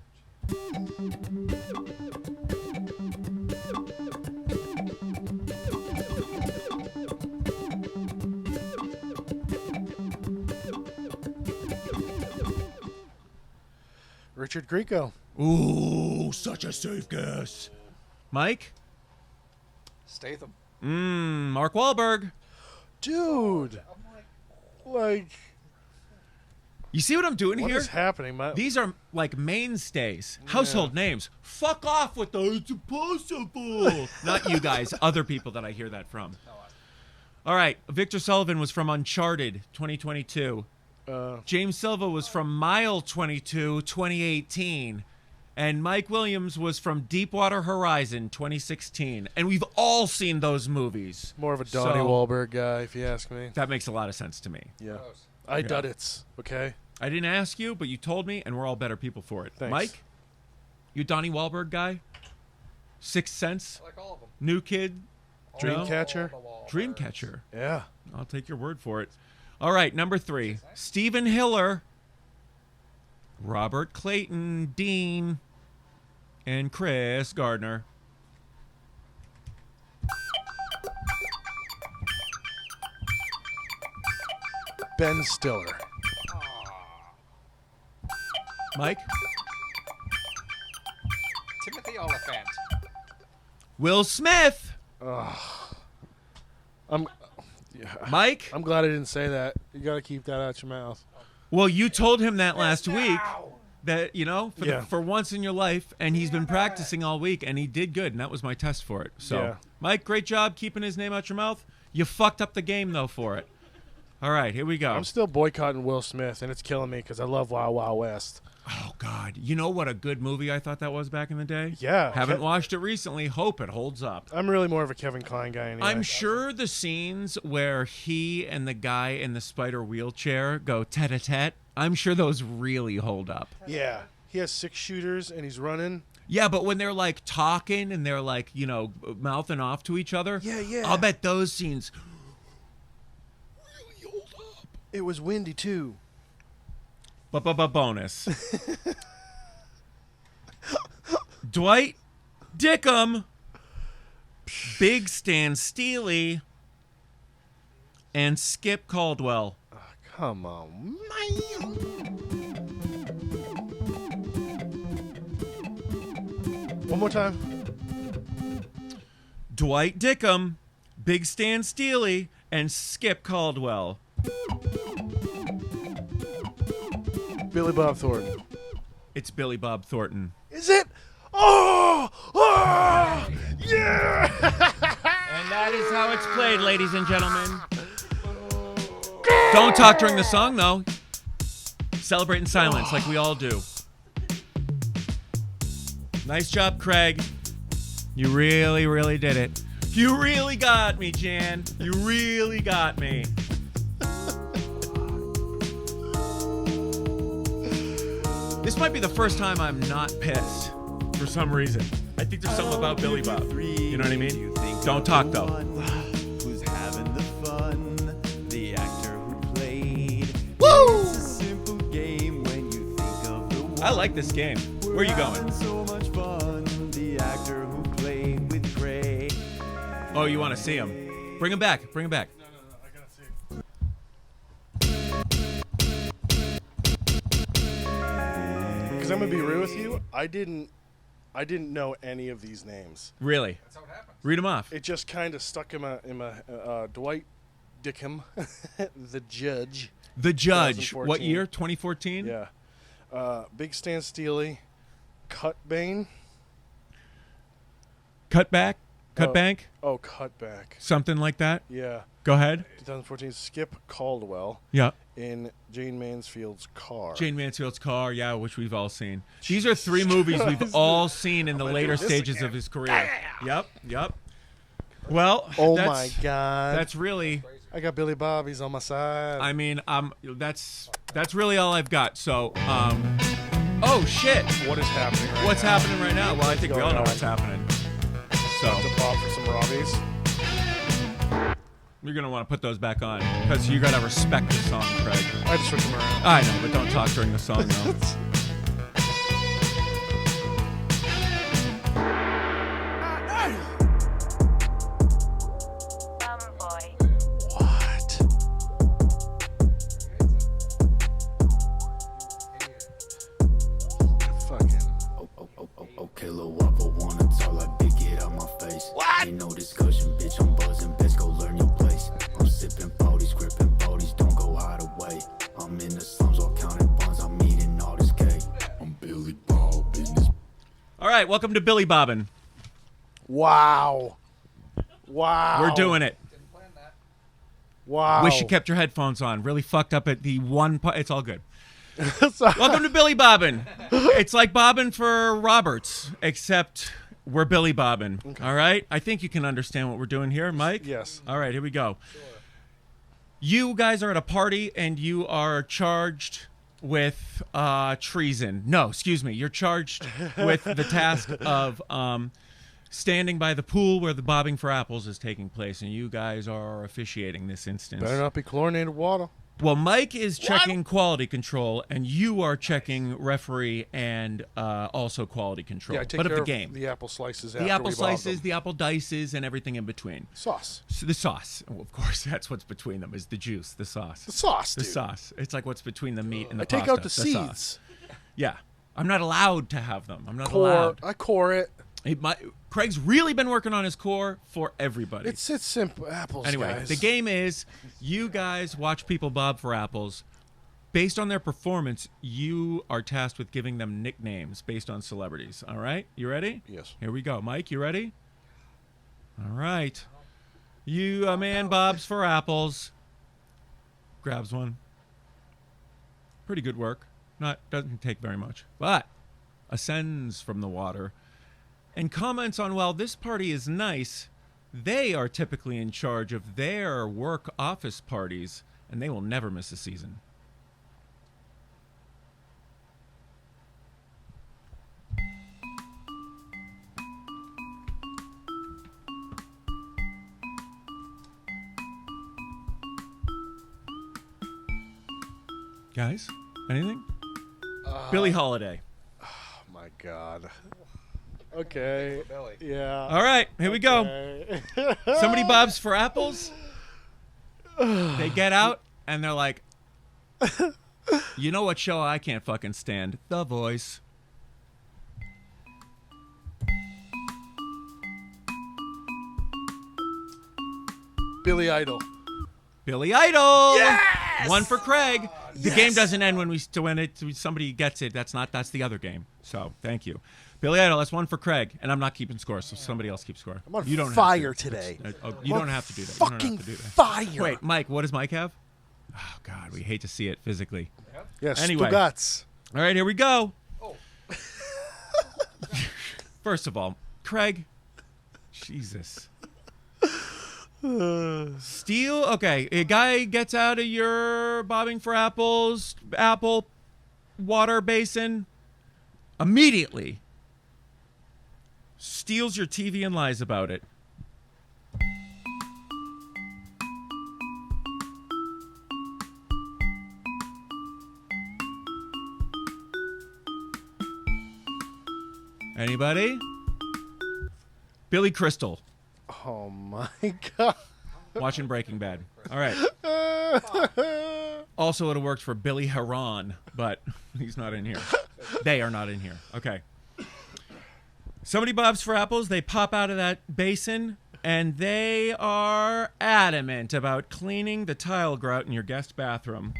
Speaker 2: Richard Grieco.
Speaker 1: Ooh, such a safe guess. Mike?
Speaker 5: Statham.
Speaker 1: Mark Wahlberg.
Speaker 2: Dude. Like,
Speaker 1: You see what I'm doing
Speaker 2: what
Speaker 1: here?
Speaker 2: is happening?
Speaker 1: These are like mainstays, household names. Fuck off with the "it's impossible." Not you guys, other people that I hear that from. All right, Victor Sullivan was from Uncharted 2022. James Silva was from Mile 22 2018. And Mike Williams was from Deepwater Horizon 2016. And we've all seen those movies.
Speaker 2: More of a Donnie Wahlberg guy, if you ask me.
Speaker 1: That makes a lot of sense to me.
Speaker 2: Yeah. I did it, okay?
Speaker 1: I didn't ask you, but you told me, and we're all better people for it.
Speaker 2: Thanks.
Speaker 1: Mike, you Donnie Wahlberg guy? Sixth Sense?
Speaker 5: I like all of them.
Speaker 1: New Kid?
Speaker 2: Dreamcatcher?
Speaker 1: Dreamcatcher.
Speaker 2: Yeah.
Speaker 1: I'll take your word for it. All right, number 3. Stephen Hiller, Robert Clayton Dean, and Chris Gardner.
Speaker 2: Ben Stiller.
Speaker 1: Mike?
Speaker 5: Timothy Oliphant.
Speaker 1: Will Smith. Mike?
Speaker 2: I'm glad I didn't say that. You got to keep that out your mouth.
Speaker 1: Well, you told him that last week. That, you know,
Speaker 2: Yeah.
Speaker 1: for once in your life, and he's been practicing all week, and he did good, and that was my test for it. So,
Speaker 2: Yeah.
Speaker 1: Mike, great job keeping his name out your mouth. You fucked up the game, though, for it. All right, here we go.
Speaker 2: I'm still boycotting Will Smith, and it's killing me because I love Wild Wild West.
Speaker 1: Oh, God. You know what a good movie I thought that was back in the day?
Speaker 2: Yeah.
Speaker 1: Haven't watched it recently. Hope it holds up.
Speaker 2: I'm really more of a Kevin Kline guy anyway.
Speaker 1: I'm sure the scenes where he and the guy in the spider wheelchair go tete-a-tete, I'm sure those really hold up.
Speaker 2: Yeah. He has 6 shooters, and he's running.
Speaker 1: Yeah, but when they're like talking and they're like, you know, mouthing off to each other,
Speaker 2: Yeah.
Speaker 1: I'll bet those scenes really hold up.
Speaker 2: It was windy, too.
Speaker 1: Bonus. Dwight Dickham, Big Stan Steely, and Skip Caldwell.
Speaker 2: Come on, man. One more time.
Speaker 1: Dwight Dickham, Big Stan Steely, and Skip Caldwell.
Speaker 2: Billy Bob Thornton.
Speaker 1: It's Billy Bob Thornton.
Speaker 2: Is it? Oh! Yeah!
Speaker 1: And that is how it's played, ladies and gentlemen. Don't talk during the song, though. Celebrate in silence, like we all do. Nice job, Craig. You really, really did it. You really got me, Jan. You really got me. This might be the first time I'm not pissed for some reason. I think there's something about Billy Bob. You know what I mean? Don't talk, though.
Speaker 4: Who's having the fun? The actor who played.
Speaker 1: Woo!
Speaker 4: It's a simple game when you think of the one.
Speaker 1: I like this game. Where are you going?
Speaker 4: Having so much fun. The actor who played with Gray.
Speaker 1: Oh, you want to see him? Bring him back. Bring him back.
Speaker 2: No, I gotta see. Because I'm gonna be real with you, I didn't know any of these names.
Speaker 1: Really?
Speaker 5: That's how it happens.
Speaker 1: Read them off.
Speaker 2: It just kind of stuck in my Dwight Dickham, the judge.
Speaker 1: The Judge.
Speaker 2: 2014.
Speaker 1: What year? 2014?
Speaker 2: Yeah. Big Stan Steely, Cut Bane.
Speaker 1: Cutback? Cutbank?
Speaker 2: Oh, Cutback.
Speaker 1: Something like that?
Speaker 2: Yeah.
Speaker 1: Go ahead.
Speaker 2: 2014, Skip Caldwell
Speaker 1: Yeah.
Speaker 2: in Jane Mansfield's car.
Speaker 1: Jane Mansfield's Car, yeah, which we've all seen. These are 3 movies we've all seen in the later
Speaker 2: this
Speaker 1: stages
Speaker 2: again.
Speaker 1: of his career. Yep. Well,
Speaker 2: Oh
Speaker 1: that's,
Speaker 2: my God.
Speaker 1: That's really,
Speaker 2: I got Billy Bob. He's on my side.
Speaker 1: I mean, that's really all I've got. So, Oh, shit.
Speaker 2: What is happening right
Speaker 1: What's
Speaker 2: now?
Speaker 1: happening right now? Well, I think we all know
Speaker 2: going
Speaker 1: what's happening. So
Speaker 2: To Bob for some Robbies.
Speaker 1: you're going to want to put those back on because you got to respect the song, Craig.
Speaker 2: I just switch them around.
Speaker 1: I know, but don't talk during the song, though.
Speaker 2: What? Fucking.
Speaker 6: Okay, little waffle wanna talk like big, get out my face. What? Ain't no discussion, bitch. I'm buzzing, best go learn your place. I'm sipping 40s, gripping bodies, don't go hide away. I'm in the slums, all counting buns, I'm eating all this cake. I'm Billy Bob, business.
Speaker 1: All right, welcome to Billy Bobbin.
Speaker 2: Wow. Wow.
Speaker 1: We're doing it.
Speaker 5: Didn't plan that.
Speaker 2: Wow.
Speaker 1: Wish you kept your headphones on. Really fucked up at the one part. It's all good.
Speaker 2: Sorry.
Speaker 1: Welcome to Billy Bobbin. It's like Bobbin for Roberts, except we're Billy Bobbin. Okay. All right? I think you can understand what we're doing here, Mike?
Speaker 2: Yes.
Speaker 1: All right, here we go. Sure. You guys are at a party, and you are charged with treason. No, excuse me. You're charged with the task of standing by the pool where the bobbing for apples is taking place, and you guys are officiating this instance.
Speaker 2: Better not be chlorinated water.
Speaker 1: Well, Mike is checking quality control, and you are checking referee and also quality control.
Speaker 2: Yeah, I take
Speaker 1: but
Speaker 2: care
Speaker 1: of the game.
Speaker 2: the apple slices
Speaker 1: The
Speaker 2: after
Speaker 1: apple
Speaker 2: we bob
Speaker 1: slices,
Speaker 2: them.
Speaker 1: the apple dices, and everything in between.
Speaker 2: Sauce.
Speaker 1: So the sauce. Well, of course, that's what's between them is the juice, the sauce.
Speaker 2: The sauce,
Speaker 1: The
Speaker 2: dude.
Speaker 1: sauce. It's like what's between the meat and the
Speaker 2: I take
Speaker 1: pasta.
Speaker 2: out the seeds.
Speaker 1: Sauce. Yeah. I'm not allowed to have them. I'm not
Speaker 2: Core.
Speaker 1: allowed.
Speaker 2: I core it.
Speaker 1: Craig's really been working on his core for everybody.
Speaker 2: It's simple. Apples,
Speaker 1: Anyway,
Speaker 2: guys.
Speaker 1: the game is you guys watch people bob for apples. Based on their performance, you are tasked with giving them nicknames based on celebrities. All right? You ready?
Speaker 2: Yes.
Speaker 1: Here we go. Mike, you ready? All right. A man bobs for apples. Grabs one. Pretty good work. Doesn't take very much. But ascends from the water and comments on, well, this party is nice. They are typically in charge of their work office parties, and they will never miss a season. Guys, anything? Billie Holiday.
Speaker 2: Oh, my God. Okay.
Speaker 5: Billy.
Speaker 2: Yeah.
Speaker 1: All right, here we go.
Speaker 2: Okay.
Speaker 1: Somebody bobs for apples. They get out, and they're like, you know what show I can't fucking stand? The Voice.
Speaker 2: Billy Idol.
Speaker 1: Billy Idol.
Speaker 2: Yes!
Speaker 1: One for Craig. The game doesn't end when somebody gets it. That's the other game. So thank you, Billy Idol. That's one for Craig, and I'm not keeping score, so somebody else keeps score.
Speaker 2: I'm on
Speaker 1: you don't
Speaker 2: fire
Speaker 1: have to.
Speaker 2: today.
Speaker 1: You don't have to do that. You don't
Speaker 2: Fucking
Speaker 1: have to do that.
Speaker 2: fire.
Speaker 1: Wait, Mike. What does Mike have? Oh God, we hate to see it physically.
Speaker 2: Yes.
Speaker 1: Anyway.
Speaker 2: Stugats.
Speaker 1: All right, here we go.
Speaker 5: Oh.
Speaker 1: First of all, Craig. Jesus. Steal. Okay, a guy gets out of your bobbing for apples apple water basin immediately. Steals your TV and lies about it. Anybody? Billy Crystal.
Speaker 2: Oh, my God.
Speaker 1: Watching Breaking Bad. All right. Also would have worked for Billy Haran, but he's not in here. They are not in here. Okay. Somebody bobs for apples. They pop out of that basin, and they are adamant about cleaning the tile grout in your guest bathroom.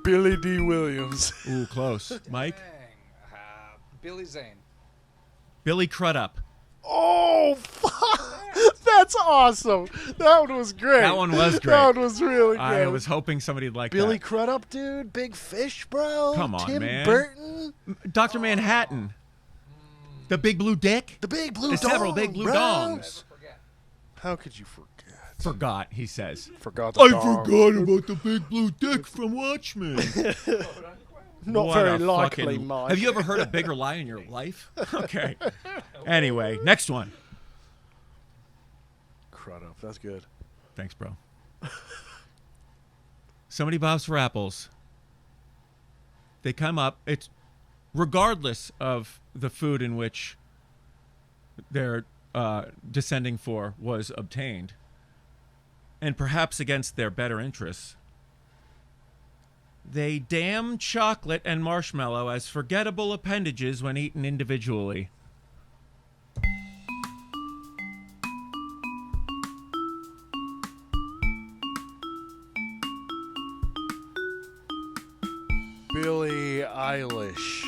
Speaker 2: Billy D. Williams.
Speaker 1: Ooh, close. Mike?
Speaker 5: Dang. Billy Zane.
Speaker 1: Billy Crudup.
Speaker 2: Oh, fuck. That's awesome. That one was great.
Speaker 1: That one was great.
Speaker 2: That one was really good.
Speaker 1: I was hoping somebody'd like
Speaker 2: Billy
Speaker 1: that.
Speaker 2: Crudup, dude. Big Fish, bro.
Speaker 1: Come on,
Speaker 2: Tim
Speaker 1: man.
Speaker 2: Burton.
Speaker 1: Dr. Manhattan. The big blue dick?
Speaker 2: The big blue
Speaker 1: There's
Speaker 2: dong,
Speaker 1: several big blue
Speaker 2: bro.
Speaker 1: dongs.
Speaker 2: How could you forget?
Speaker 1: Forgot, he says.
Speaker 2: Forgot the dong.
Speaker 1: forgot about the big blue dick from Watchmen.
Speaker 2: Not
Speaker 1: What
Speaker 2: very
Speaker 1: a
Speaker 2: likely,
Speaker 1: fucking-
Speaker 2: Mike.
Speaker 1: Have you ever heard a bigger lie in your life? Okay. Anyway, next one.
Speaker 2: Crud up. That's good.
Speaker 1: Thanks, bro. Somebody bows for apples. They come up. It's regardless of the food in which they're descending for was obtained, and perhaps against their better interests. They damn chocolate and marshmallow as forgettable appendages when eaten individually.
Speaker 2: Billie Eilish.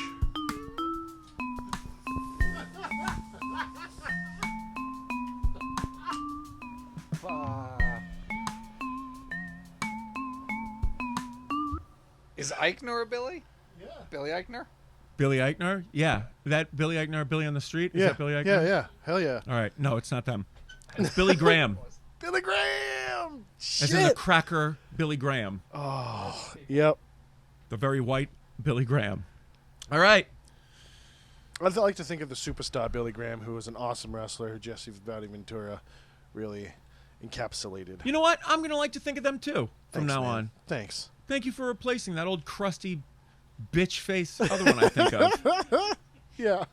Speaker 5: Is Eichner a Billy? Yeah. Billy Eichner?
Speaker 1: Billy Eichner? Yeah. That Billy Eichner, Billy on the Street? Is
Speaker 2: Yeah.
Speaker 1: that Billy Eichner?
Speaker 2: Yeah. Hell yeah.
Speaker 1: All right. No, it's not them. It's Billy Graham.
Speaker 2: Billy Graham.
Speaker 1: As in the
Speaker 2: Shit.
Speaker 1: cracker Billy Graham.
Speaker 2: Yep.
Speaker 1: The very white Billy Graham. All right.
Speaker 2: I'd like to think of the superstar Billy Graham, who was an awesome wrestler, who Jesse Ventura really encapsulated.
Speaker 1: You know what? I'm going to like to think of them too from
Speaker 2: Thanks,
Speaker 1: now
Speaker 2: man.
Speaker 1: on.
Speaker 2: Thanks.
Speaker 1: Thank you for replacing that old crusty bitch face other one I think of.
Speaker 2: Yeah.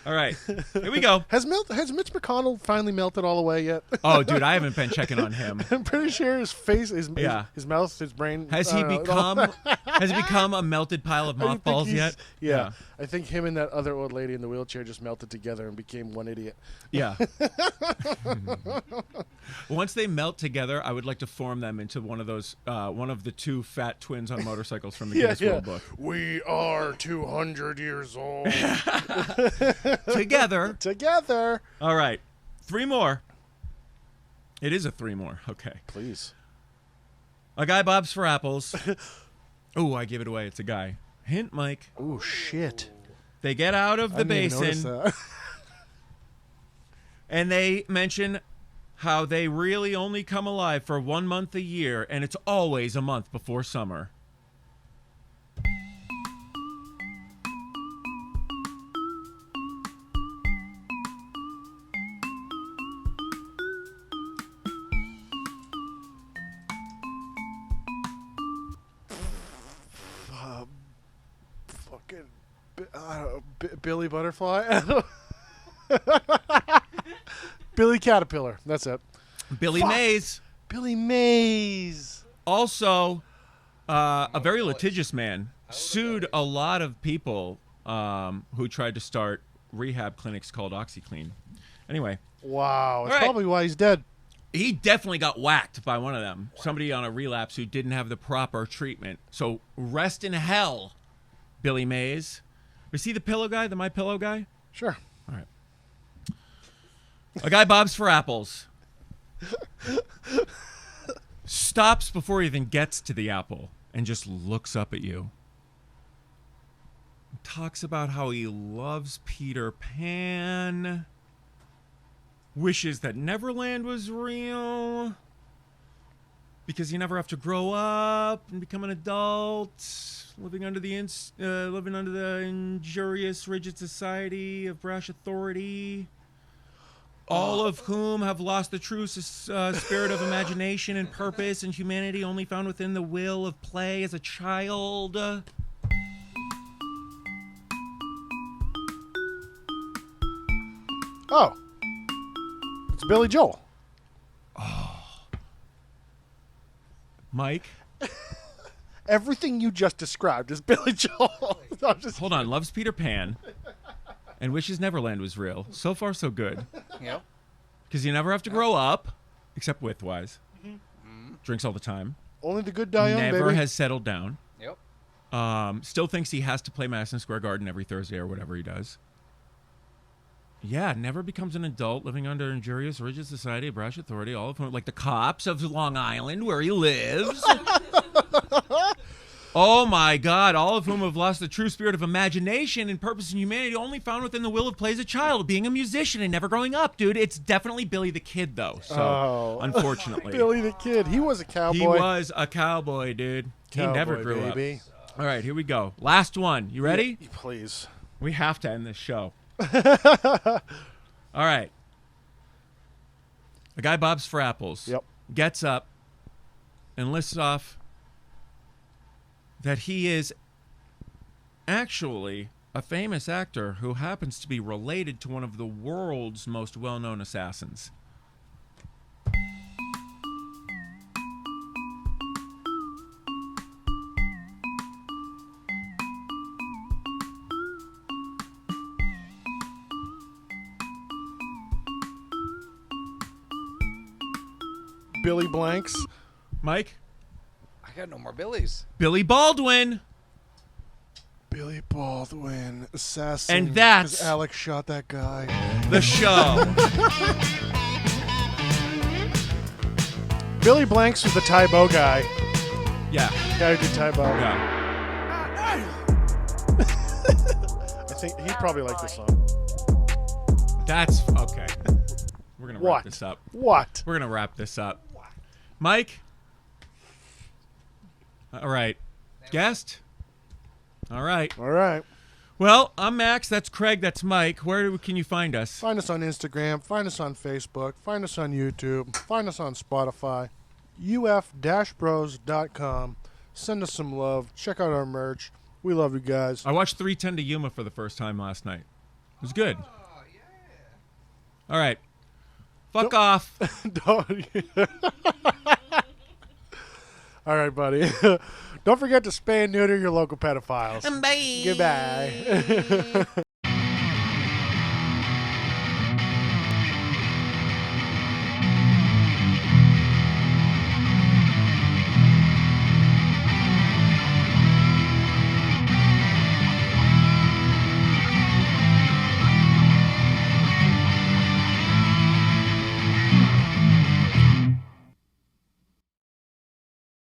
Speaker 1: All right. Here we go.
Speaker 2: Has Mitch McConnell finally melted all the way yet?
Speaker 1: Oh, dude, I haven't been checking on him.
Speaker 2: I'm pretty sure his face, his mouth, his brain.
Speaker 1: Has
Speaker 2: I
Speaker 1: he
Speaker 2: don't know.
Speaker 1: become a melted pile of
Speaker 2: I think
Speaker 1: mothballs
Speaker 2: he's-
Speaker 1: yet?
Speaker 2: Yeah. I think him and that other old lady in the wheelchair just melted together and became one idiot.
Speaker 1: Yeah. Once they melt together, I would like to form them into one of those, one of the two fat twins on motorcycles from the Guinness World Book.
Speaker 2: We are 200 years old.
Speaker 1: Together.
Speaker 2: Together.
Speaker 1: All right. 3 more. It is a 3 more. Okay.
Speaker 2: Please.
Speaker 1: A guy bobs for apples. Oh, I gave it away. It's a guy. Hint, Mike.
Speaker 2: Oh, shit.
Speaker 1: They get out of the
Speaker 2: I didn't even notice
Speaker 1: basin
Speaker 2: that.
Speaker 1: and they mention how they really only come alive for 1 month a year, and it's always a month before summer.
Speaker 2: Fucking Billy Butterfly. Billy Caterpillar. That's it.
Speaker 1: Billy
Speaker 2: Fuck.
Speaker 1: Mays.
Speaker 2: Billy Mays.
Speaker 1: Also, a very litigious man, sued a lot of people who tried to start rehab clinics called OxyClean. Anyway,
Speaker 2: Wow. That's
Speaker 1: All right.
Speaker 2: probably why he's dead.
Speaker 1: he definitely got whacked by one of them. Somebody on a relapse who didn't have the proper treatment. So rest in hell, Billy Mays. Was he the pillow guy, the My Pillow guy?
Speaker 2: Sure.
Speaker 1: All right. A guy bobs for apples. Stops before he even gets to the apple and just looks up at you. Talks about how he loves Peter Pan. Wishes that Neverland was real. Because you never have to grow up and become an adult. Living under the injurious, rigid society of brash authority. All of whom have lost the true spirit of imagination and purpose and humanity only found within the will of play as a child.
Speaker 2: Oh. It's Billy Joel.
Speaker 1: Mike,
Speaker 2: Everything you just described is Billy Joel. I'm just
Speaker 1: hold on. Loves Peter Pan and wishes Neverland was real. So far, so good.
Speaker 5: Yep.
Speaker 1: Because you never have to grow up, except width-wise. Drinks all the time.
Speaker 2: Only the good die young,
Speaker 1: Never
Speaker 2: baby.
Speaker 1: has settled down.
Speaker 5: Yep.
Speaker 1: Still thinks he has to play Madison Square Garden every Thursday or whatever he does. Yeah, never becomes an adult living under injurious, rigid society of brash authority, all of whom, like the cops of Long Island, where he lives. Oh my God, all of whom have lost the true spirit of imagination and purpose in humanity, only found within the will of play as a child, being a musician and never growing up, dude. It's definitely Billy the Kid, though. So, unfortunately.
Speaker 2: Billy the Kid. He was a cowboy.
Speaker 1: He was a cowboy, dude. He never grew up. All right, here we go. Last one. You ready?
Speaker 2: Yeah, please.
Speaker 1: We have to end this show. All right. A guy bobs for apples.
Speaker 2: Yep.
Speaker 1: Gets up and lists off that he is actually a famous actor who happens to be related to one of the world's most well-known assassins.
Speaker 2: Billy Blanks.
Speaker 1: Mike?
Speaker 5: I got no more Billies.
Speaker 1: Billy Baldwin.
Speaker 2: Billy Baldwin, assassin.
Speaker 1: And that's
Speaker 2: 'cause Alex shot that guy.
Speaker 1: the show.
Speaker 2: Billy Blanks was the Tybo guy.
Speaker 1: Yeah.
Speaker 2: Guy who did Tybo.
Speaker 1: Yeah.
Speaker 2: I think he'd probably like this song.
Speaker 1: That's okay. We're going to wrap this up.
Speaker 2: What?
Speaker 1: We're going to wrap this up. Mike? All right. Guest? All right.
Speaker 2: All right.
Speaker 1: Well, I'm Max. That's Craig. That's Mike. Where can you find us?
Speaker 2: Find us on Instagram. Find us on Facebook. Find us on YouTube. Find us on Spotify. UFBros.com. Send us some love. Check out our merch. We love you guys.
Speaker 1: I watched 310 to Yuma for the first time last night. It was good.
Speaker 5: Oh, yeah.
Speaker 1: All right. Fuck off.
Speaker 2: All right, buddy. Don't forget to spay and neuter your local pedophiles.
Speaker 3: Bye.
Speaker 2: Goodbye.